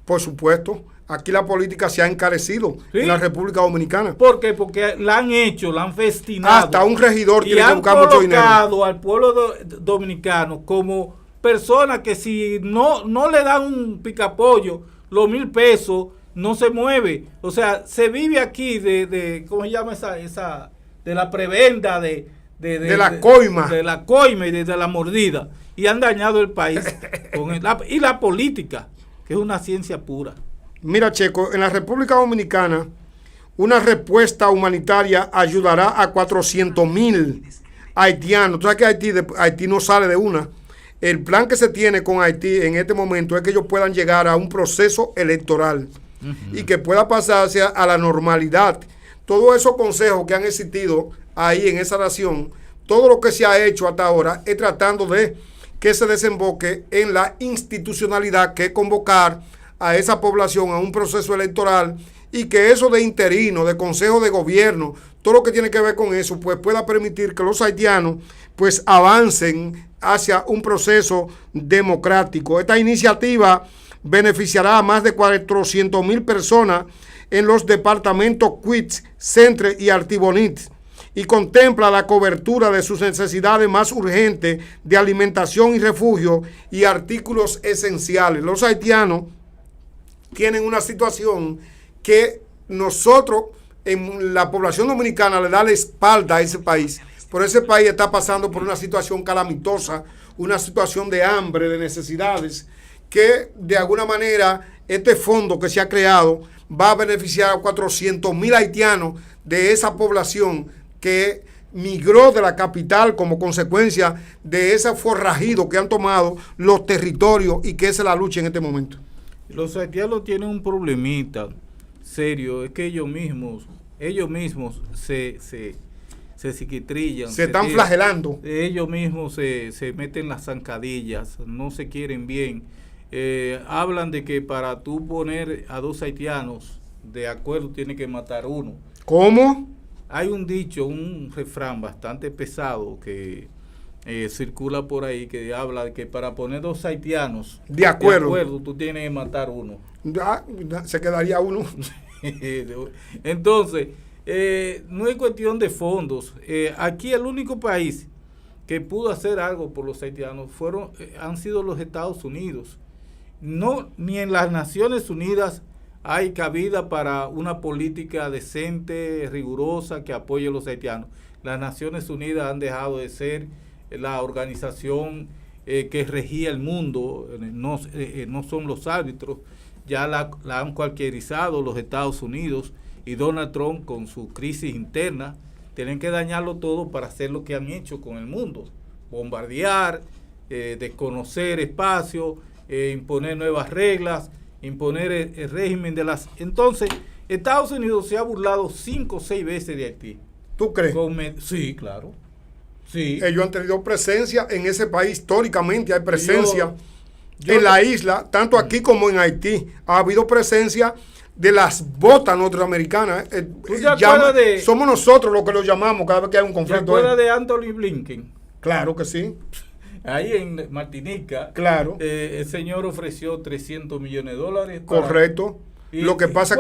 Speaker 1: Por supuesto, aquí la política se ha encarecido,
Speaker 2: ¿Sí?
Speaker 1: En la República Dominicana.
Speaker 2: ¿Por qué? Porque la han hecho, la han festinado.
Speaker 1: Hasta un regidor
Speaker 2: y
Speaker 1: tiene que buscar mucho dinero.
Speaker 2: han colocado al pueblo dominicano como personas que si no le dan un picapollo, los 1,000 pesos, no se mueve. O sea, se vive aquí de ¿cómo se llama esa de la prebenda, de
Speaker 1: la coima?
Speaker 2: De la coima y de la mordida. Y han dañado el país. Y la política, que es una ciencia pura.
Speaker 1: Mira, Checo, en la República Dominicana, una respuesta humanitaria ayudará a 400,000 haitianos. Tú sabes que Haití no sale de una. El plan que se tiene con Haití en este momento es que ellos puedan llegar a un proceso electoral y que pueda pasarse a la normalidad. Todos esos consejos que han existido ahí en esa nación, todo lo que se ha hecho hasta ahora es tratando de que se desemboque en la institucionalidad, que es convocar a esa población a un proceso electoral y que eso de interino, de consejo de gobierno, todo lo que tiene que ver con eso, pues pueda permitir que los haitianos pues avancen hacia un proceso democrático. Esta iniciativa beneficiará a más de 400,000 personas en los departamentos Queets, Centre y Artibonite y contempla la cobertura de sus necesidades más urgentes de alimentación y refugio y artículos esenciales. Los haitianos tienen una situación que nosotros en la población dominicana le da la espalda a ese país. Pero ese país está pasando por una situación calamitosa, una situación de hambre, de necesidades, que de alguna manera este fondo que se ha creado va a beneficiar a 400,000 haitianos de esa población que migró de la capital como consecuencia de ese forrajido que han tomado los territorios y que esa es la lucha en este momento.
Speaker 2: Los haitianos tienen un problemita serio, es que ellos mismos se psiquitrillan.
Speaker 1: Se están flagelando.
Speaker 2: Ellos mismos se meten las zancadillas, no se quieren bien. Hablan de que para tú poner a 2 haitianos de acuerdo tiene que matar uno.
Speaker 1: ¿Cómo?
Speaker 2: Hay un dicho, un refrán bastante pesado que circula por ahí que habla de que para poner 2 haitianos
Speaker 1: de acuerdo
Speaker 2: tú tienes que matar uno.
Speaker 1: Se quedaría uno.
Speaker 2: Entonces, no es cuestión de fondos. Aquí el único país que pudo hacer algo por los haitianos han sido los Estados Unidos. No, ni en las Naciones Unidas hay cabida para una política decente, rigurosa, que apoye a los haitianos. Las Naciones Unidas han dejado de ser la organización que regía el mundo, no son los árbitros, ya la han cualquierizado los Estados Unidos, y Donald Trump con su crisis interna tienen que dañarlo todo para hacer lo que han hecho con el mundo: bombardear, desconocer espacio, imponer nuevas reglas, imponer el régimen de las... Entonces, Estados Unidos se ha burlado 5 o 6 veces de Haití.
Speaker 1: ¿Tú crees?
Speaker 2: Sí, claro. Sí.
Speaker 1: Ellos han tenido presencia en ese país, históricamente hay presencia en la isla, tanto aquí como en Haití. Ha habido presencia de las botas norteamericanas. Somos nosotros los que los llamamos cada vez que hay un conflicto.
Speaker 2: ¿Te acuerdas de Anthony Blinken?
Speaker 1: Claro que sí.
Speaker 2: Ahí en Martinica,
Speaker 1: claro.
Speaker 2: El señor ofreció $300 millones.
Speaker 1: Correcto. Lo que pasa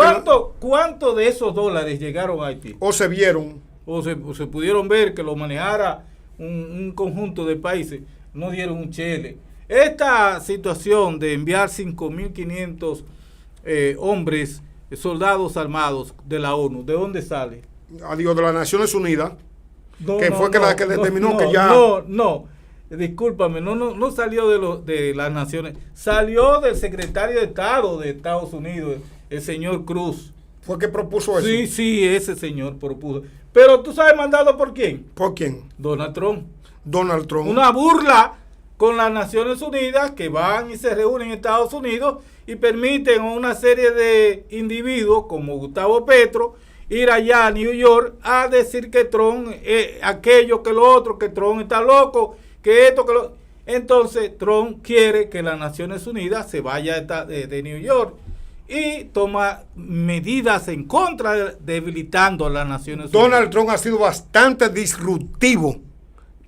Speaker 2: ¿Cuánto de esos dólares llegaron a Haití?
Speaker 1: O se vieron.
Speaker 2: O se pudieron ver que lo manejara un conjunto de países. No dieron un chele. Esta situación de enviar 5.500 hombres, soldados armados de la ONU, ¿de dónde sale?
Speaker 1: Adiós, de las Naciones Unidas. La que determinó que ya...
Speaker 2: Discúlpame, no salió de las naciones, salió del secretario de Estado de Estados Unidos, el señor Cruz.
Speaker 1: ¿Fue que propuso eso?
Speaker 2: Sí, ese señor propuso. Pero ¿tú sabes mandado por quién?
Speaker 1: ¿Por quién?
Speaker 2: Donald Trump.
Speaker 1: Donald Trump.
Speaker 2: Una burla con las Naciones Unidas, que van y se reúnen en Estados Unidos y permiten a una serie de individuos como Gustavo Petro ir allá a New York a decir que Trump aquello, que lo otro, que Trump está loco, que esto, que lo... Entonces Trump quiere que las Naciones Unidas se vaya de New York y toma medidas en contra, debilitando a las Naciones Unidas.
Speaker 1: Donald Trump ha sido bastante disruptivo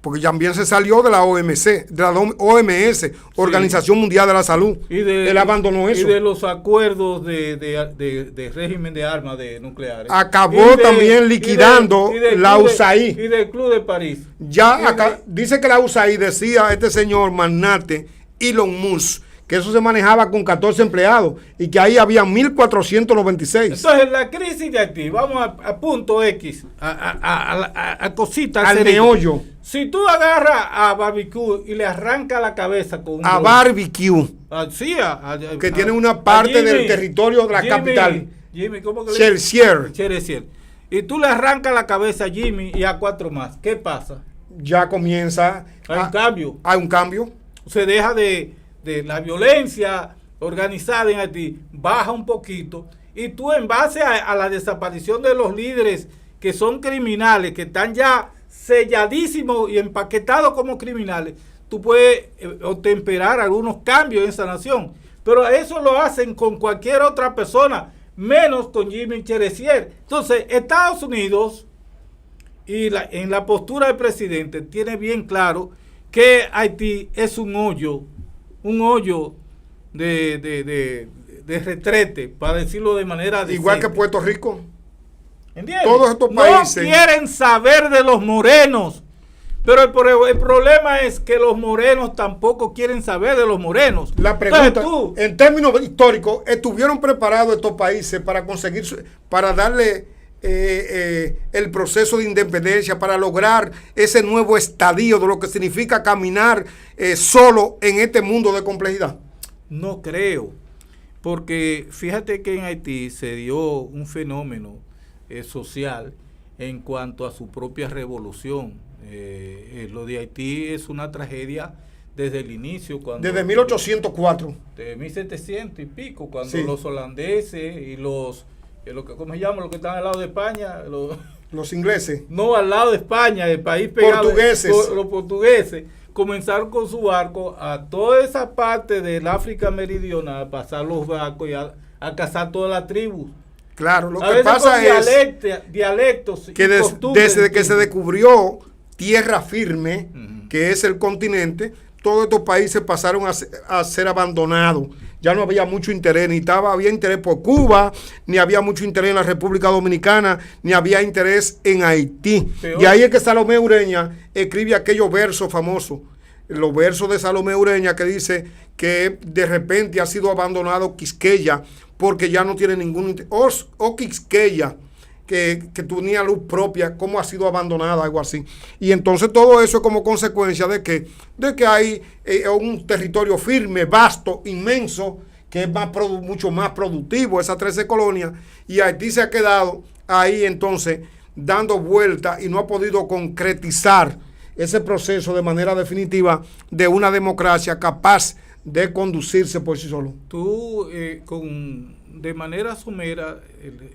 Speaker 1: porque también se salió de la OMC, de la OMS, Organización Mundial de la Salud. Él abandonó eso.
Speaker 2: Y de los acuerdos de régimen de armas nucleares.
Speaker 1: Acabó también liquidando la USAID.
Speaker 2: Y del Club de París.
Speaker 1: Ya acá, dice que la USAID, decía este señor magnate Elon Musk, que eso se manejaba con 14 empleados y que ahí había 1.496.
Speaker 2: Entonces, la crisis de Haití, vamos a punto X, a cositas.
Speaker 1: Al meollo.
Speaker 2: Si tú agarras a Barbecue y le arrancas la cabeza con un...
Speaker 1: A Barbecue.
Speaker 2: Sí,
Speaker 1: que tiene una parte del territorio de la capital.
Speaker 2: Jimmy, ¿cómo que le
Speaker 1: Chersier.
Speaker 2: Y tú le arrancas la cabeza a Jimmy y a 4 más. ¿Qué pasa?
Speaker 1: Ya comienza...
Speaker 2: Hay un cambio.
Speaker 1: Hay un cambio.
Speaker 2: Se deja de la violencia organizada en Haití, baja un poquito, y tú en base a la desaparición de los líderes que son criminales, que están ya selladísimos y empaquetados como criminales, tú puedes temperar algunos cambios en esa nación. Pero eso lo hacen con cualquier otra persona, menos con Jimmy Chersier. Entonces, Estados Unidos, en la postura del presidente, tiene bien claro que Haití es un hoyo de retrete, para decirlo de manera decente.
Speaker 1: Igual que Puerto Rico.
Speaker 2: ¿Entiendes?
Speaker 1: Todos estos países.
Speaker 2: No quieren saber de los morenos. Pero el problema es que los morenos tampoco quieren saber de los morenos.
Speaker 1: La pregunta, en términos históricos, ¿estuvieron preparados estos países para conseguir, para darle el proceso de independencia, para lograr ese nuevo estadio de lo que significa caminar solo en este mundo de complejidad?
Speaker 2: No creo, porque fíjate que en Haití se dio un fenómeno social en cuanto a su propia revolución. Lo de Haití es una tragedia desde el inicio.
Speaker 1: Desde 1804.
Speaker 2: De 1700 y pico, cuando
Speaker 1: sí,
Speaker 2: los holandeses y ¿cómo se llama? Los que están al lado de España.
Speaker 1: Los ingleses.
Speaker 2: No, al lado de España, el país pegado.
Speaker 1: Portugueses.
Speaker 2: Los portugueses comenzaron con su barco a toda esa parte del África meridional, a pasar los barcos y a cazar toda la tribu.
Speaker 1: Claro, lo que pasa es
Speaker 2: dialectos
Speaker 1: que desde que se descubrió tierra firme, que es el continente, todos estos países pasaron a ser abandonados. Ya no había mucho interés, había interés por Cuba, ni había mucho interés en la República Dominicana, ni había interés en Haití. Y ahí es que Salomé Ureña escribe aquellos versos famosos, los versos de Salomé Ureña, que dice que de repente ha sido abandonado Quisqueya porque ya no tiene ningún interés. O Quisqueya, que tenía luz propia, cómo ha sido abandonada, algo así. Y entonces todo eso es como consecuencia de que hay un territorio firme, vasto, inmenso, que es mucho más productivo, esas 13 colonias, y Haití se ha quedado ahí entonces dando vueltas y no ha podido concretizar ese proceso de manera definitiva de una democracia capaz de conducirse por sí solo.
Speaker 2: Tú, de manera somera,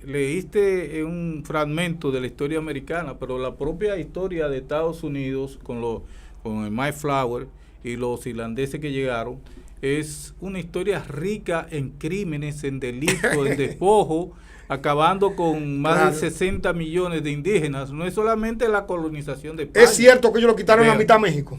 Speaker 2: leíste un fragmento de la historia americana, pero la propia historia de Estados Unidos con el Mayflower y los irlandeses que llegaron es una historia rica en crímenes, en delitos, en despojo, acabando con más de 60 millones de indígenas. No es solamente la colonización de España.
Speaker 1: Es cierto que ellos lo quitaron a mitad México.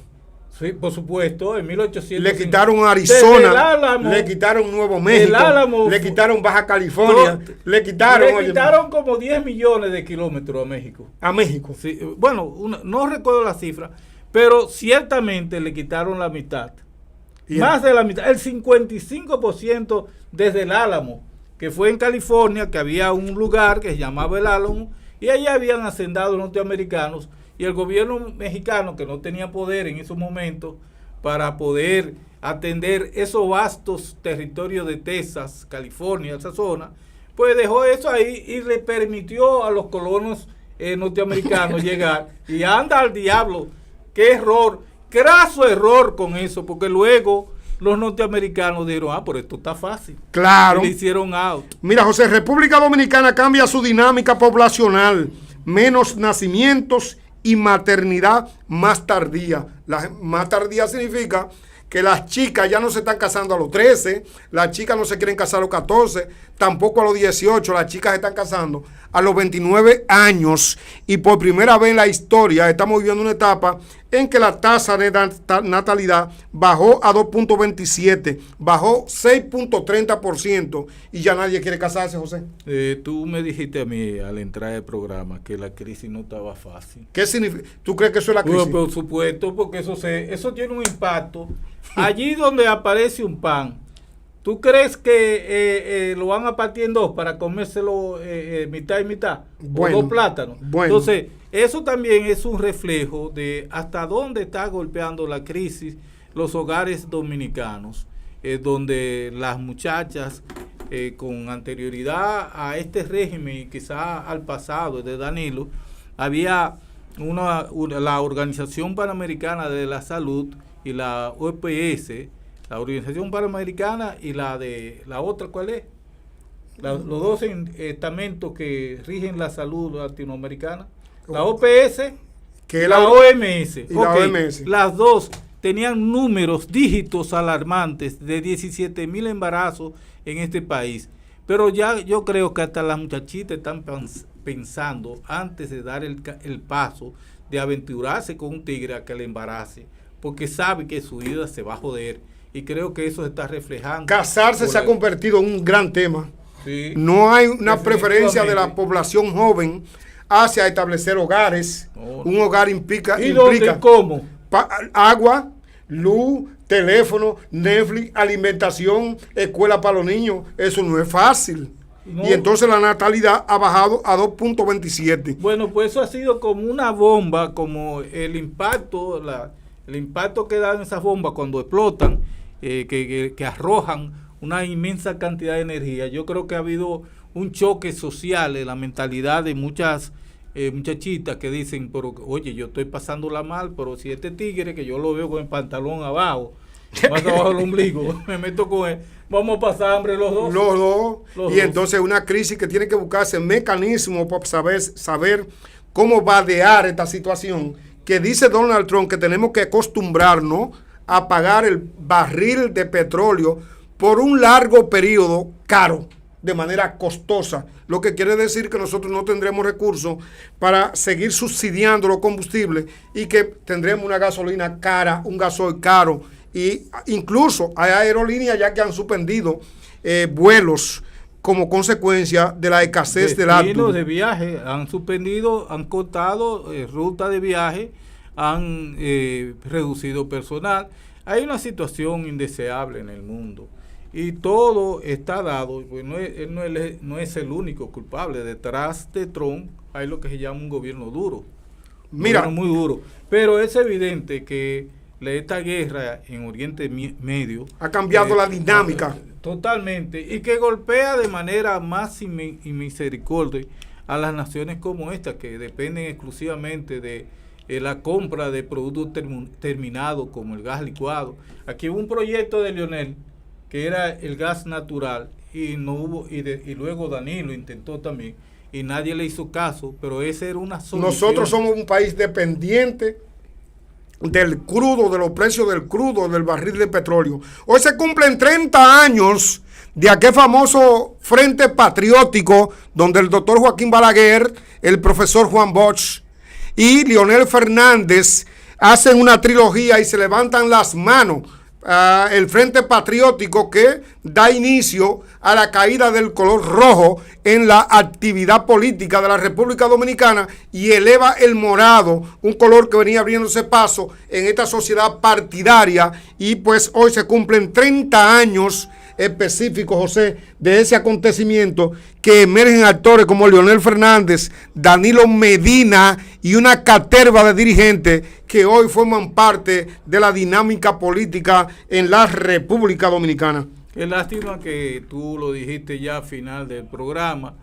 Speaker 2: Sí, por supuesto, en 1800.
Speaker 1: Le quitaron Arizona, le quitaron Nuevo México, le quitaron Baja California, le quitaron
Speaker 2: como 10 millones de kilómetros a México.
Speaker 1: A México.
Speaker 2: Sí, bueno, no recuerdo la cifra, pero ciertamente le quitaron la mitad. Más de la mitad, el 55% desde el Álamo, que fue en California, que había un lugar que se llamaba el Álamo, y ahí habían hacendado norteamericanos. Y el gobierno mexicano, que no tenía poder en esos momentos para poder atender esos vastos territorios de Texas, California, esa zona, pues dejó eso ahí y le permitió a los colonos norteamericanos llegar. Y anda al diablo, qué error, craso error con eso, porque luego los norteamericanos dijeron, pero esto está fácil.
Speaker 1: Claro.
Speaker 2: Y le hicieron out.
Speaker 1: Mira, José, República Dominicana cambia su dinámica poblacional, menos nacimientos y maternidad más tardía. Más tardía significa que las chicas ya no se están casando a los 13, las chicas no se quieren casar a los 14, tampoco a los 18, las chicas se están casando a los 29 años y por primera vez en la historia estamos viviendo una etapa en que la tasa de natalidad bajó a 2.27, bajó 6.30% y ya nadie quiere casarse, José.
Speaker 2: Tú me dijiste a mí al entrar del programa que la crisis no estaba fácil.
Speaker 1: ¿Qué significa? ¿Tú crees que eso es la crisis?
Speaker 2: Por supuesto, porque eso tiene un impacto. Allí donde aparece un pan, ¿tú crees que lo van a partir en dos para comérselo mitad y mitad?
Speaker 1: Bueno,
Speaker 2: o dos plátanos.
Speaker 1: Bueno.
Speaker 2: Entonces, eso también es un reflejo de hasta dónde está golpeando la crisis los hogares dominicanos, donde las muchachas con anterioridad a este régimen y quizá al pasado de Danilo, había la Organización Panamericana de la Salud y la OPS, la Organización Panamericana y la otra, ¿cuál es? Los dos estamentos que rigen la salud latinoamericana, la OPS
Speaker 1: que
Speaker 2: la OMS.
Speaker 1: Y la OMS.
Speaker 2: Las dos tenían números, dígitos alarmantes de 17,000 embarazos en este país. Pero ya yo creo que hasta las muchachitas están pensando antes de dar el paso de aventurarse con un tigre a que le embarace, porque sabe que su vida se va a joder. Y creo que eso se está reflejando.
Speaker 1: Casarse se ha convertido en un gran tema.
Speaker 2: Sí,
Speaker 1: no hay una preferencia de la población joven hacia establecer hogares.
Speaker 2: No.
Speaker 1: Un hogar implica
Speaker 2: ¿Dónde, cómo?
Speaker 1: Agua, luz, teléfono, Netflix, alimentación, escuela para los niños. Eso no es fácil. No. Y entonces la natalidad ha bajado a 2.27.
Speaker 2: Bueno, pues eso ha sido como una bomba, como el impacto que dan esas bombas cuando explotan, que arrojan una inmensa cantidad de energía. Yo creo que ha habido un choque social en la mentalidad de muchas muchachitas que dicen, pero oye, yo estoy pasándola mal, pero si este tigre que yo lo veo con el pantalón abajo, más abajo del ombligo, me meto con él, vamos a pasar hambre los dos.
Speaker 1: Los dos. Entonces una crisis que tiene que buscarse mecanismos para saber cómo vadear esta situación, que dice Donald Trump que tenemos que acostumbrarnos a pagar el barril de petróleo por un largo periodo caro, de manera costosa, lo que quiere decir que nosotros no tendremos recursos para seguir subsidiando los combustibles y que tendremos una gasolina cara, un gasoil caro, y incluso hay aerolíneas ya que han suspendido vuelos como consecuencia de la escasez del
Speaker 2: Destinos de viaje han suspendido, han cortado rutas de viaje, han reducido personal. Hay una situación indeseable en el mundo. Y todo está dado, pues él no es el único culpable. Detrás de Trump hay lo que se llama un gobierno duro.
Speaker 1: Mira,
Speaker 2: muy duro. Pero es evidente que esta guerra en Oriente Medio
Speaker 1: ha cambiado la dinámica.
Speaker 2: Totalmente. Y que golpea de manera más misericordia a las naciones como esta, que dependen exclusivamente de la compra de productos terminados como el gas licuado. Aquí hubo un proyecto de Leonel que era el gas natural, y no hubo, y luego Danilo intentó también, y nadie le hizo caso, pero esa era una solución.
Speaker 1: Nosotros somos un país dependiente del crudo, de los precios del crudo, del barril de petróleo. Hoy se cumplen 30 años de aquel famoso Frente Patriótico, donde el doctor Joaquín Balaguer, el profesor Juan Bosch y Leonel Fernández hacen una trilogía y se levantan las manos. El Frente Patriótico, que da inicio a la caída del color rojo en la actividad política de la República Dominicana y eleva el morado, un color que venía abriéndose paso en esta sociedad partidaria. Y pues hoy se cumplen 30 años específicos, José, de ese acontecimiento, que emergen actores como Leonel Fernández, Danilo Medina y una caterva de dirigentes que hoy forman parte de la dinámica política en la República Dominicana.
Speaker 2: Qué lástima que tú lo dijiste ya al final del programa,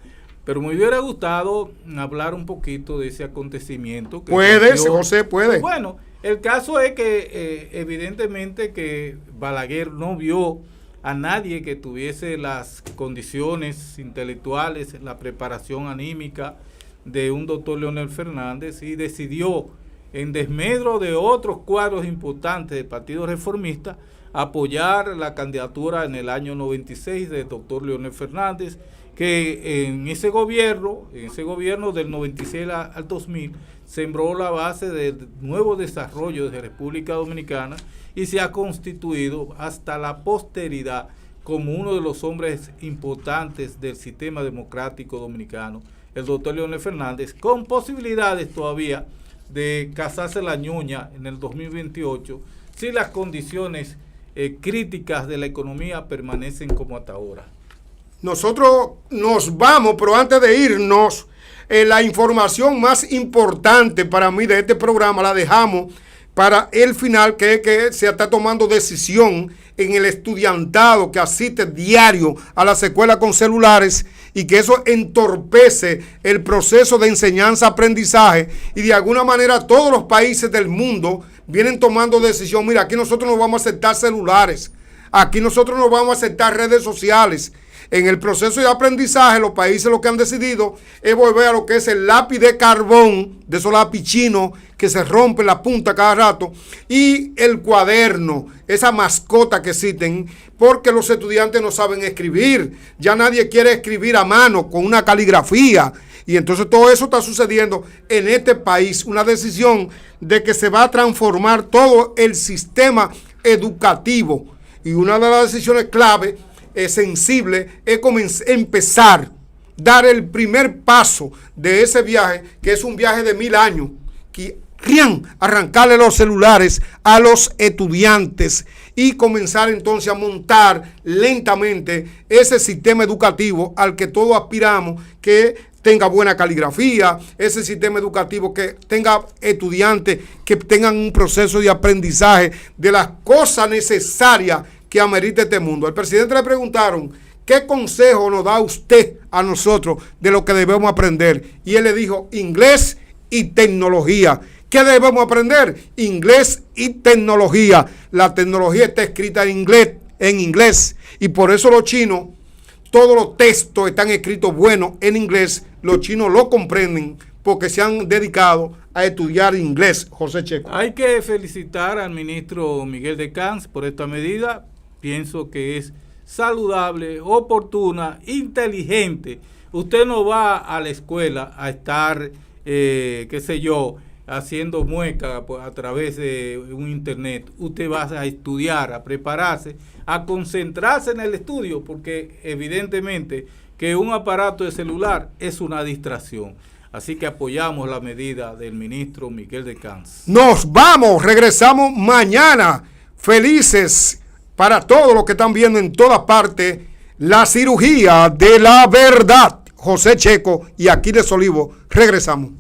Speaker 2: pero me hubiera gustado hablar un poquito de ese acontecimiento.
Speaker 1: Puedes, José, puede.
Speaker 2: Bueno, el caso es que evidentemente que Balaguer no vio a nadie que tuviese las condiciones intelectuales, la preparación anímica de un doctor Leonel Fernández, y decidió, en desmedro de otros cuadros importantes del Partido Reformista, apoyar la candidatura en el año 96 del doctor Leonel Fernández, que en ese gobierno del 96 al 2000, sembró la base de nuevo desarrollo de República Dominicana y se ha constituido hasta la posteridad como uno de los hombres importantes del sistema democrático dominicano, el doctor Leonel Fernández, con posibilidades todavía de casarse la ñuña en el 2028 si las condiciones críticas de la economía permanecen como hasta ahora.
Speaker 1: Nosotros nos vamos, pero antes de irnos, la información más importante para mí de este programa la dejamos para el final, que se está tomando decisión en el estudiantado que asiste diario a las escuelas con celulares, y que eso entorpece el proceso de enseñanza-aprendizaje, y de alguna manera todos los países del mundo vienen tomando decisión. Mira, aquí nosotros no vamos a aceptar celulares, aquí nosotros no vamos a aceptar redes sociales. En el proceso de aprendizaje, los países lo que han decidido es volver a lo que es el lápiz de carbón, de esos lápiz chinos que se rompen la punta cada rato, y el cuaderno, esa mascota que existen, porque los estudiantes no saben escribir. Ya nadie quiere escribir a mano con una caligrafía. Y entonces todo eso está sucediendo en este país. Una decisión de que se va a transformar todo el sistema educativo. Y una de las decisiones clave, sensible, es empezar, dar el primer paso de ese viaje, que es un viaje de 1000 años, que arrancarle los celulares a los estudiantes y comenzar entonces a montar lentamente ese sistema educativo al que todos aspiramos, que tenga buena caligrafía, ese sistema educativo que tenga estudiantes que tengan un proceso de aprendizaje de las cosas necesarias que amerita este mundo. Al presidente le preguntaron: ¿qué consejo nos da usted a nosotros de lo que debemos aprender? Y él le dijo: inglés y tecnología. ¿Qué debemos aprender? Inglés y tecnología. La tecnología está escrita en inglés, y por eso los chinos, todos los textos están escritos buenos en inglés. Los chinos lo comprenden porque se han dedicado a estudiar inglés. José Checo.
Speaker 2: Hay que felicitar al ministro Miguel de Camps por esta medida. Pienso que es saludable, oportuna, inteligente. Usted no va a la escuela a estar, qué sé yo, haciendo mueca a través de un internet. Usted va a estudiar, a prepararse, a concentrarse en el estudio, porque evidentemente que un aparato de celular es una distracción. Así que apoyamos la medida del ministro Miguel de Camps.
Speaker 1: Nos vamos, regresamos mañana. Felices para todos los que están viendo en todas partes la cirugía de la verdad. José Checo y Aquiles Olivo. Regresamos.